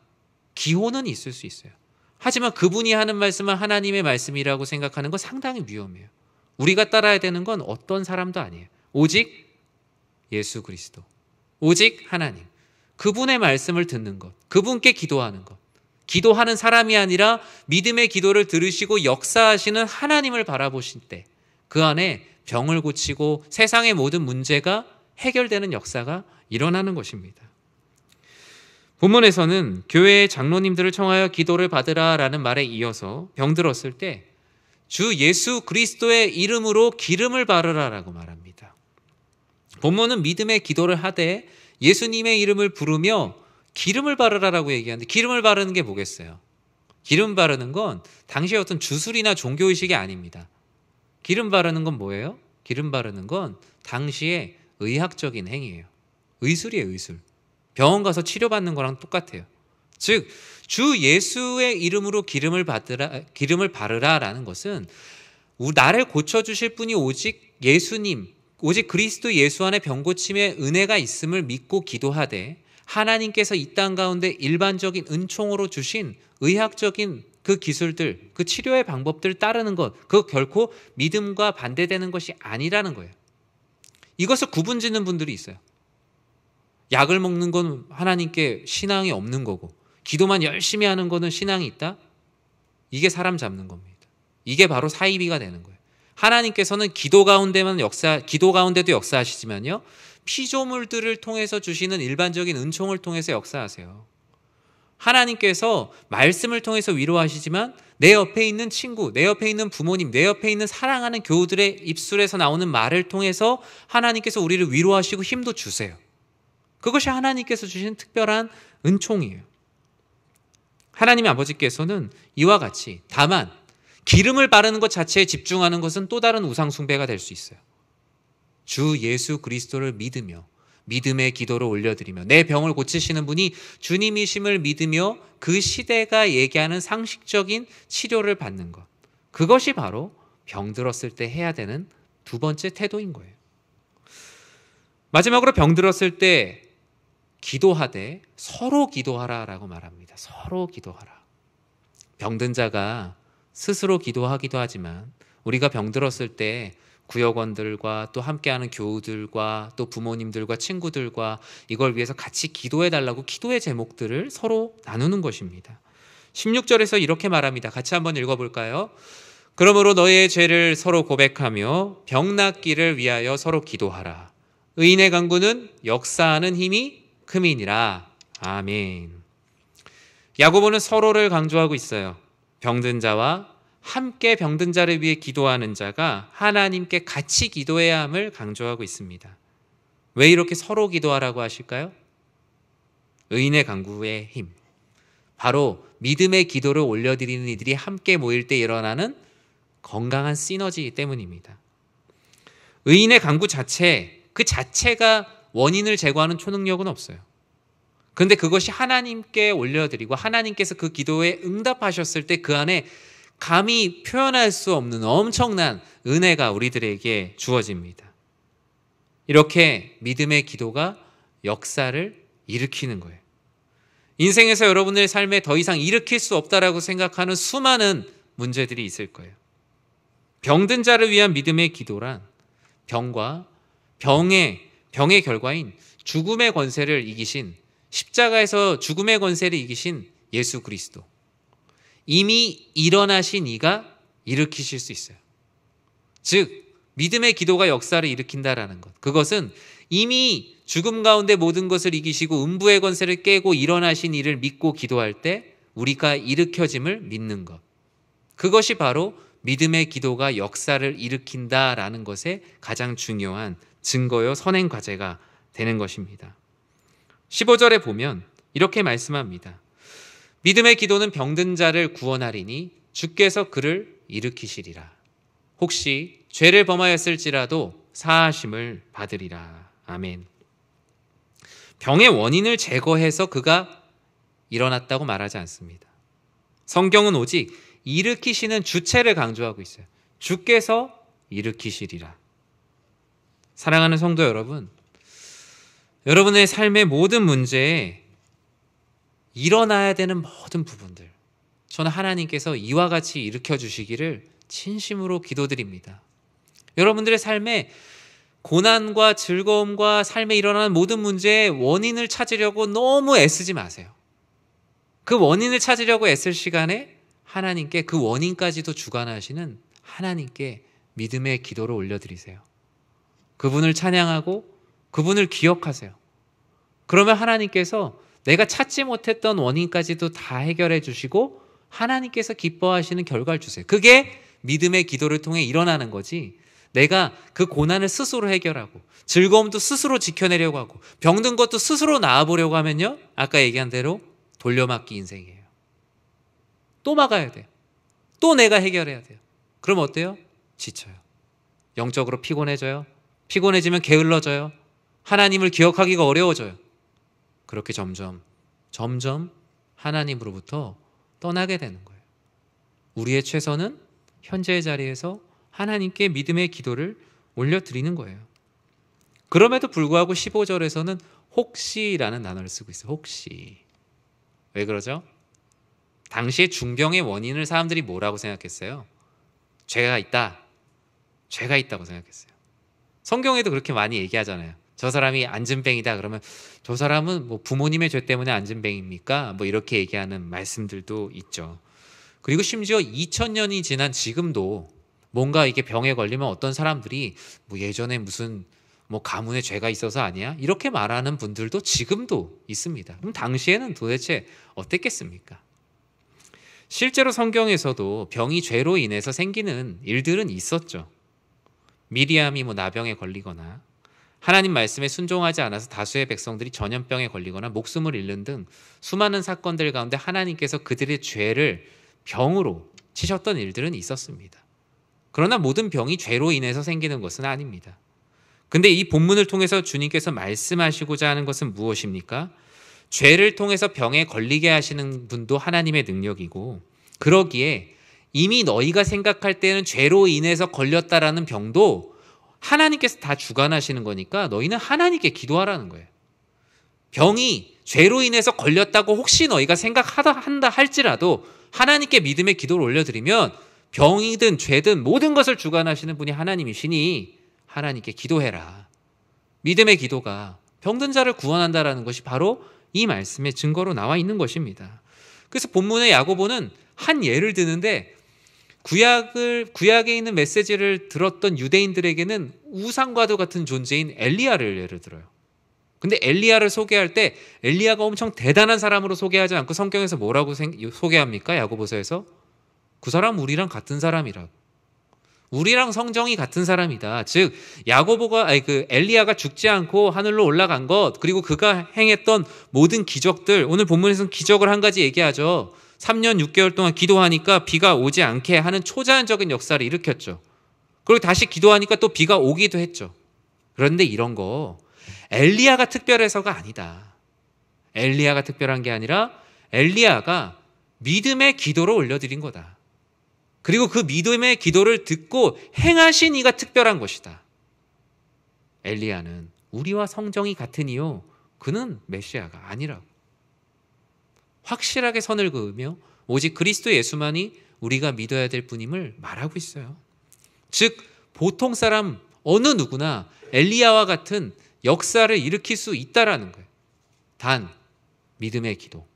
기호는 있을 수 있어요. 하지만 그분이 하는 말씀은 하나님의 말씀이라고 생각하는 건 상당히 위험해요. 우리가 따라야 되는 건 어떤 사람도 아니에요. 오직 예수 그리스도. 오직 하나님. 그분의 말씀을 듣는 것. 그분께 기도하는 것. 기도하는 사람이 아니라 믿음의 기도를 들으시고 역사하시는 하나님을 바라보실 때 그 안에 병을 고치고 세상의 모든 문제가 해결되는 역사가 일어나는 것입니다. 본문에서는 교회의 장로님들을 청하여 기도를 받으라라는 말에 이어서 병들었을 때 주 예수 그리스도의 이름으로 기름을 바르라라고 말합니다. 본문은 믿음의 기도를 하되 예수님의 이름을 부르며 기름을 바르라라고 얘기하는데 기름을 바르는 게 뭐겠어요? 기름 바르는 건 당시의 어떤 주술이나 종교의식이 아닙니다. 기름 바르는 건 뭐예요? 기름 바르는 건 당시의 의학적인 행위예요. 의술이에요, 의술. 병원 가서 치료받는 거랑 똑같아요. 즉, 주 예수의 이름으로 기름을 바르라라는 것은 나를 고쳐주실 분이 오직 예수님, 오직 그리스도 예수 안에 병 고침의 은혜가 있음을 믿고 기도하되 하나님께서 이 땅 가운데 일반적인 은총으로 주신 의학적인 그 기술들, 그 치료의 방법들을 따르는 것, 그거 결코 믿음과 반대되는 것이 아니라는 거예요. 이것을 구분짓는 분들이 있어요. 약을 먹는 건 하나님께 신앙이 없는 거고 기도만 열심히 하는 거는 신앙이 있다? 이게 사람 잡는 겁니다. 이게 바로 사이비가 되는 거예요. 하나님께서는 기도 가운데도 역사하시지만요. 피조물들을 통해서 주시는 일반적인 은총을 통해서 역사하세요. 하나님께서 말씀을 통해서 위로하시지만 내 옆에 있는 친구, 내 옆에 있는 부모님, 내 옆에 있는 사랑하는 교우들의 입술에서 나오는 말을 통해서 하나님께서 우리를 위로하시고 힘도 주세요. 그것이 하나님께서 주신 특별한 은총이에요. 하나님 아버지께서는 이와 같이 다만 기름을 바르는 것 자체에 집중하는 것은 또 다른 우상 숭배가 될 수 있어요. 주 예수 그리스도를 믿으며 믿음의 기도를 올려드리며 내 병을 고치시는 분이 주님이심을 믿으며 그 시대가 얘기하는 상식적인 치료를 받는 것. 그것이 바로 병들었을 때 해야 되는 두 번째 태도인 거예요. 마지막으로 병들었을 때 기도하되 서로 기도하라라고 말합니다. 서로 기도하라. 병든 자가 스스로 기도하기도 하지만 우리가 병들었을 때 구역원들과 또 함께하는 교우들과 또 부모님들과 친구들과 이걸 위해서 같이 기도해달라고 기도의 제목들을 서로 나누는 것입니다. 16절에서 이렇게 말합니다. 같이 한번 읽어볼까요? 그러므로 너희의 죄를 서로 고백하며 병 낫기를 위하여 서로 기도하라. 의인의 간구는 역사하는 힘이 크미니라. 아멘. 야고보는 서로를 강조하고 있어요. 병든 자와 함께 병든 자를 위해 기도하는 자가 하나님께 같이 기도해야 함을 강조하고 있습니다. 왜 이렇게 서로 기도하라고 하실까요? 의인의 간구의 힘. 바로 믿음의 기도를 올려드리는 이들이 함께 모일 때 일어나는 건강한 시너지 때문입니다. 의인의 간구 그 자체가 원인을 제거하는 초능력은 없어요. 그런데 그것이 하나님께 올려드리고 하나님께서 그 기도에 응답하셨을 때 그 안에 감히 표현할 수 없는 엄청난 은혜가 우리들에게 주어집니다. 이렇게 믿음의 기도가 역사를 일으키는 거예요. 인생에서 여러분의 삶에 더 이상 일으킬 수 없다라고 생각하는 수많은 문제들이 있을 거예요. 병든 자를 위한 믿음의 기도란 병과 병의 결과인 죽음의 권세를 이기신 십자가에서 죽음의 권세를 이기신 예수 그리스도, 이미 일어나신 이가 일으키실 수 있어요. 즉 믿음의 기도가 역사를 일으킨다라는 것, 그것은 이미 죽음 가운데 모든 것을 이기시고 음부의 권세를 깨고 일어나신 이를 믿고 기도할 때 우리가 일으켜짐을 믿는 것, 그것이 바로 믿음의 기도가 역사를 일으킨다라는 것에 가장 중요한 증거요 선행 과제가 되는 것입니다. 15절에 보면 이렇게 말씀합니다. 믿음의 기도는 병든 자를 구원하리니 주께서 그를 일으키시리라. 혹시 죄를 범하였을지라도 사하심을 받으리라. 아멘. 병의 원인을 제거해서 그가 일어났다고 말하지 않습니다. 성경은 오직 일으키시는 주체를 강조하고 있어요. 주께서 일으키시리라. 사랑하는 성도 여러분, 여러분의 삶의 모든 문제에 일어나야 되는 모든 부분들, 저는 하나님께서 이와 같이 일으켜 주시기를 진심으로 기도드립니다. 여러분들의 삶에 고난과 즐거움과 삶에 일어나는 모든 문제의 원인을 찾으려고 너무 애쓰지 마세요. 그 원인을 찾으려고 애쓸 시간에 하나님께 그 원인까지도 주관하시는 하나님께 믿음의 기도를 올려드리세요. 그분을 찬양하고 그분을 기억하세요. 그러면 하나님께서 내가 찾지 못했던 원인까지도 다 해결해 주시고 하나님께서 기뻐하시는 결과를 주세요. 그게 믿음의 기도를 통해 일어나는 거지, 내가 그 고난을 스스로 해결하고 즐거움도 스스로 지켜내려고 하고 병든 것도 스스로 나아보려고 하면요, 아까 얘기한 대로 돌려막기 인생이에요. 또 막아야 돼요. 또 내가 해결해야 돼요. 그럼 어때요? 지쳐요. 영적으로 피곤해져요. 피곤해지면 게을러져요. 하나님을 기억하기가 어려워져요. 그렇게 점점 하나님으로부터 떠나게 되는 거예요. 우리의 최선은 현재의 자리에서 하나님께 믿음의 기도를 올려드리는 거예요. 그럼에도 불구하고 15절에서는 혹시라는 단어를 쓰고 있어요. 혹시. 왜 그러죠? 당시에 중병의 원인을 사람들이 뭐라고 생각했어요? 죄가 있다고 생각했어요. 성경에도 그렇게 많이 얘기하잖아요. 저 사람이 안진뱅이다 그러면 저 사람은 뭐 부모님의 죄 때문에 안진뱅입니까? 뭐 이렇게 얘기하는 말씀들도 있죠. 그리고 심지어 2000년이 지난 지금도 뭔가 이게 병에 걸리면 어떤 사람들이 뭐 예전에 무슨 뭐 가문에 죄가 있어서 아니야? 이렇게 말하는 분들도 지금도 있습니다. 그럼 당시에는 도대체 어땠겠습니까? 실제로 성경에서도 병이 죄로 인해서 생기는 일들은 있었죠. 미리암이 뭐 나병에 걸리거나 하나님 말씀에 순종하지 않아서 다수의 백성들이 전염병에 걸리거나 목숨을 잃는 등 수많은 사건들 가운데 하나님께서 그들의 죄를 병으로 치셨던 일들은 있었습니다. 그러나 모든 병이 죄로 인해서 생기는 것은 아닙니다. 근데 이 본문을 통해서 주님께서 말씀하시고자 하는 것은 무엇입니까? 죄를 통해서 병에 걸리게 하시는 분도 하나님의 능력이고, 그러기에 이미 너희가 생각할 때는 죄로 인해서 걸렸다라는 병도 하나님께서 다 주관하시는 거니까 너희는 하나님께 기도하라는 거예요. 병이 죄로 인해서 걸렸다고 혹시 너희가 생각한다 할지라도 하나님께 믿음의 기도를 올려드리면 병이든 죄든 모든 것을 주관하시는 분이 하나님이시니 하나님께 기도해라. 믿음의 기도가 병든 자를 구원한다라는 것이 바로 이 말씀의 증거로 나와 있는 것입니다. 그래서 본문의 야고보는 한 예를 드는데, 구약에 있는 메시지를 들었던 유대인들에게는 우상과도 같은 존재인 엘리야를 예를 들어요. 근데 엘리야를 소개할 때 엘리야가 엄청 대단한 사람으로 소개하지 않고 성경에서 뭐라고 소개합니까? 야고보서에서 그 사람 우리랑 같은 사람이라고. 우리랑 성정이 같은 사람이다. 즉 엘리야가 죽지 않고 하늘로 올라간 것, 그리고 그가 행했던 모든 기적들, 오늘 본문에서는 기적을 한 가지 얘기하죠. 3년 6개월 동안 기도하니까 비가 오지 않게 하는 초자연적인 역사를 일으켰죠. 그리고 다시 기도하니까 또 비가 오기도 했죠. 그런데 이런 거 엘리야가 특별해서가 아니다. 엘리야가 특별한 게 아니라 엘리야가 믿음의 기도를 올려드린 거다. 그리고 그 믿음의 기도를 듣고 행하신 이가 특별한 것이다. 엘리야는 우리와 성정이 같으니요, 그는 메시아가 아니라고. 확실하게 선을 그으며 오직 그리스도 예수만이 우리가 믿어야 될 분임을 말하고 있어요. 즉 보통 사람 어느 누구나 엘리야와 같은 역사를 일으킬 수 있다라는 거예요. 단 믿음의 기도,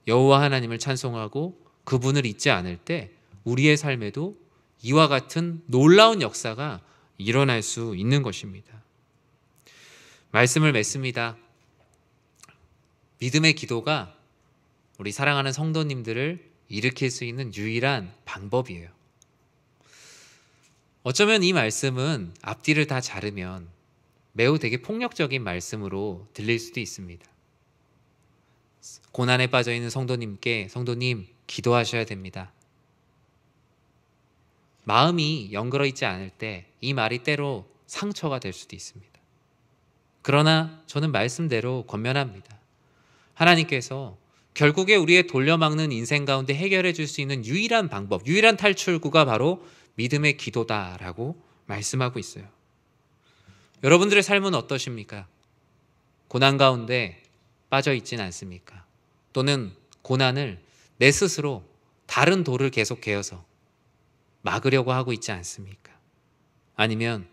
여호와 하나님을 찬송하고 그분을 잊지 않을 때 우리의 삶에도 이와 같은 놀라운 역사가 일어날 수 있는 것입니다. 말씀을 맺습니다. 믿음의 기도가 우리 사랑하는 성도님들을 일으킬 수 있는 유일한 방법이에요. 어쩌면 이 말씀은 앞뒤를 다 자르면 매우 되게 폭력적인 말씀으로 들릴 수도 있습니다. 고난에 빠져 있는 성도님께 성도님 기도하셔야 됩니다. 마음이 영그러 있지 않을 때 이 말이 때로 상처가 될 수도 있습니다. 그러나 저는 말씀대로 권면합니다. 하나님께서 결국에 우리의 돌려막는 인생 가운데 해결해 줄 수 있는 유일한 방법, 유일한 탈출구가 바로 믿음의 기도다라고 말씀하고 있어요. 여러분들의 삶은 어떠십니까? 고난 가운데 빠져 있진 않습니까? 또는 고난을 내 스스로 다른 돌을 계속 개어서 막으려고 하고 있지 않습니까? 아니면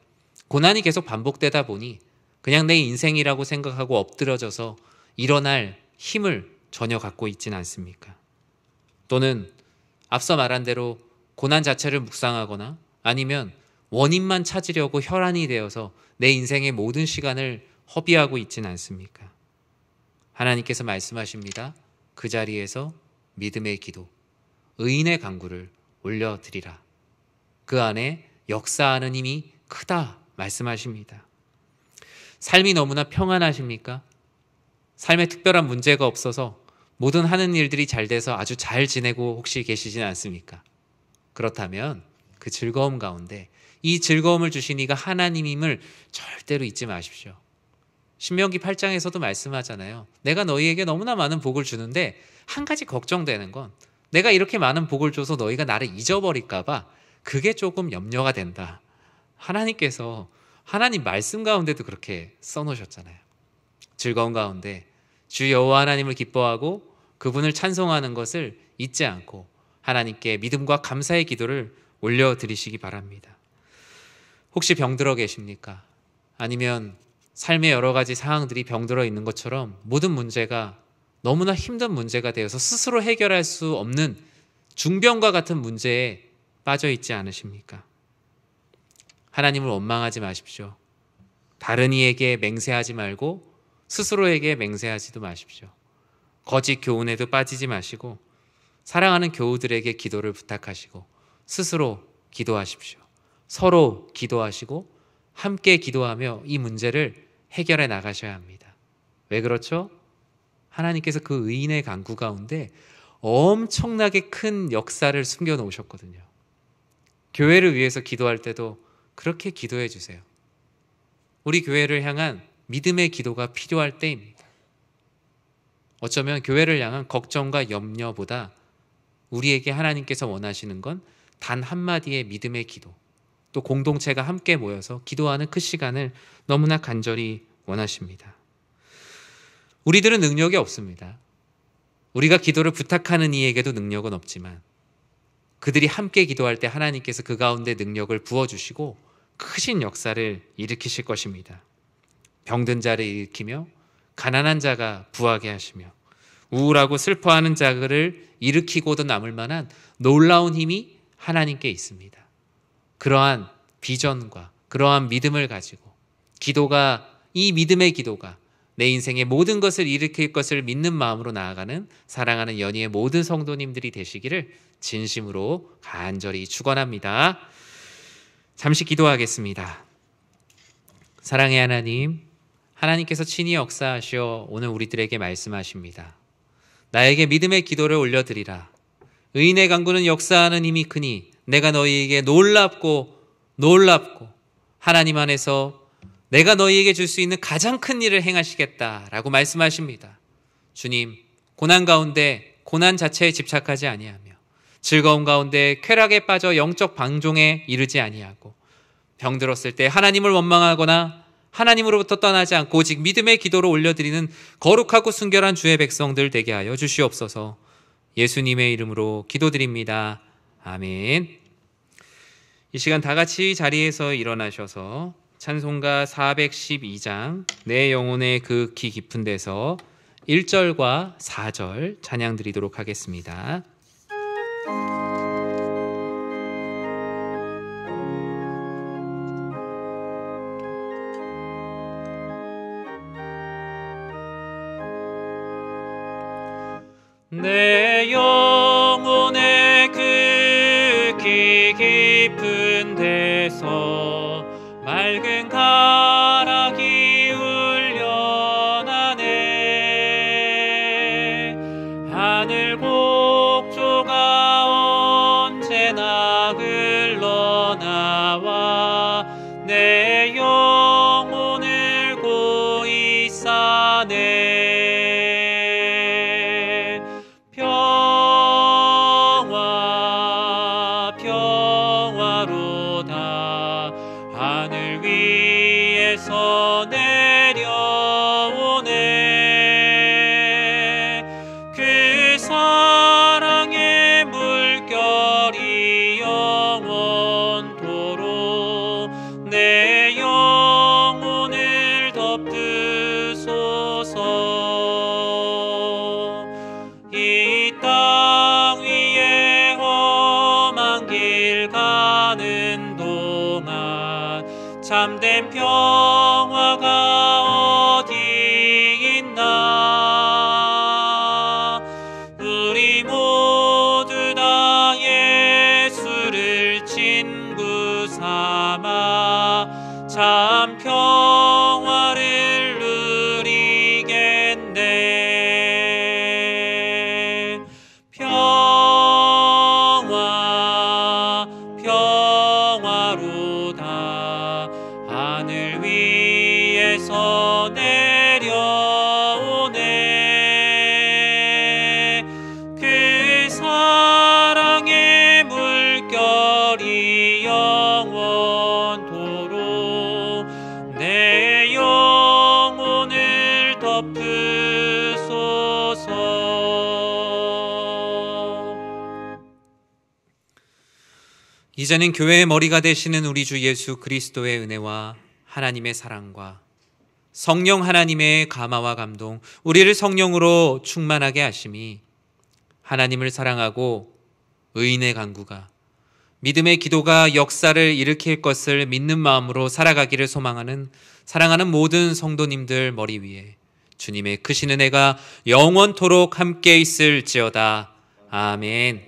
고난이 계속 반복되다 보니 그냥 내 인생이라고 생각하고 엎드려져서 일어날 힘을 전혀 갖고 있진 않습니까? 또는 앞서 말한 대로 고난 자체를 묵상하거나 아니면 원인만 찾으려고 혈안이 되어서 내 인생의 모든 시간을 허비하고 있진 않습니까? 하나님께서 말씀하십니다. 그 자리에서 믿음의 기도, 의인의 간구를 올려드리라. 그 안에 역사하는 힘이 크다 말씀하십니다. 삶이 너무나 평안하십니까? 삶에 특별한 문제가 없어서 모든 하는 일들이 잘 돼서 아주 잘 지내고 혹시 계시진 않습니까? 그렇다면 그 즐거움 가운데 이 즐거움을 주신 이가 하나님임을 절대로 잊지 마십시오. 신명기 8장에서도 말씀하잖아요. 내가 너희에게 너무나 많은 복을 주는데 한 가지 걱정되는 건 내가 이렇게 많은 복을 줘서 너희가 나를 잊어버릴까 봐 그게 조금 염려가 된다. 하나님께서 하나님 말씀 가운데도 그렇게 써놓으셨잖아요. 즐거운 가운데 주 여호와 하나님을 기뻐하고 그분을 찬송하는 것을 잊지 않고 하나님께 믿음과 감사의 기도를 올려드리시기 바랍니다. 혹시 병들어 계십니까? 아니면 삶의 여러 가지 상황들이 병들어 있는 것처럼 모든 문제가 너무나 힘든 문제가 되어서 스스로 해결할 수 없는 중병과 같은 문제에 빠져 있지 않으십니까? 하나님을 원망하지 마십시오. 다른 이에게 맹세하지 말고 스스로에게 맹세하지도 마십시오. 거짓 교훈에도 빠지지 마시고 사랑하는 교우들에게 기도를 부탁하시고 스스로 기도하십시오. 서로 기도하시고 함께 기도하며 이 문제를 해결해 나가셔야 합니다. 왜 그렇죠? 하나님께서 그 의인의 간구 가운데 엄청나게 큰 역사를 숨겨 놓으셨거든요. 교회를 위해서 기도할 때도 그렇게 기도해 주세요. 우리 교회를 향한 믿음의 기도가 필요할 때입니다. 어쩌면 교회를 향한 걱정과 염려보다 우리에게 하나님께서 원하시는 건 단 한마디의 믿음의 기도, 또 공동체가 함께 모여서 기도하는 그 시간을 너무나 간절히 원하십니다. 우리들은 능력이 없습니다. 우리가 기도를 부탁하는 이에게도 능력은 없지만 그들이 함께 기도할 때 하나님께서 그 가운데 능력을 부어주시고 크신 역사를 일으키실 것입니다. 병든 자를 일으키며 가난한 자가 부하게 하시며 우울하고 슬퍼하는 자를 일으키고도 남을 만한 놀라운 힘이 하나님께 있습니다. 그러한 비전과 그러한 믿음을 가지고 이 믿음의 기도가 내 인생의 모든 것을 일으킬 것을 믿는 마음으로 나아가는 사랑하는 연희의 모든 성도님들이 되시기를 진심으로 간절히 축원합니다. 잠시 기도하겠습니다. 사랑의 하나님, 하나님께서 친히 역사하시어 오늘 우리들에게 말씀하십니다. 나에게 믿음의 기도를 올려드리라. 의인의 간구는 역사하는 힘이 크니 내가 너희에게 놀랍고 하나님 안에서 내가 너희에게 줄 수 있는 가장 큰 일을 행하시겠다라고 말씀하십니다. 주님, 고난 가운데 고난 자체에 집착하지 아니하며 즐거움 가운데 쾌락에 빠져 영적 방종에 이르지 아니하고 병들었을 때 하나님을 원망하거나 하나님으로부터 떠나지 않고 오직 믿음의 기도를 올려드리는 거룩하고 순결한 주의 백성들 되게 하여 주시옵소서. 예수님의 이름으로 기도드립니다. 아멘. 이 시간 다 같이 자리에서 일어나셔서 찬송가 412장 내 영혼의 극히 깊은 데서 1절과 4절 찬양 드리도록 하겠습니다. 내 영혼의 깊이 깊은 데서 맑은 가락이 울려나네. 하늘 곡조가 언제나 흘러나와 내 영혼을 고이 싸네. 평화 평화로다 하늘 위에서 내려오네. 그 사랑의 물결이 영원토록 내 영혼을 덮으소서. 이 땅 위에 험한 길 가는 동안 참된 평화가 어디 있나. 우리 모두 다 예수를 친구 삼아 참 평화를 누리겠네. 평화 평화로다 하늘 위에서 내려오네. 그 사랑의 물결이 영원토록 내 영혼을 덮으소서. 이제는 교회의 머리가 되시는 우리 주 예수 그리스도의 은혜와 하나님의 사랑과 성령 하나님의 감화와 감동, 우리를 성령으로 충만하게 하심이 하나님을 사랑하고 의인의 간구가 믿음의 기도가 역사를 일으킬 것을 믿는 마음으로 살아가기를 소망하는 사랑하는 모든 성도님들 머리 위에 주님의 크신 은혜가 영원토록 함께 있을지어다. 아멘.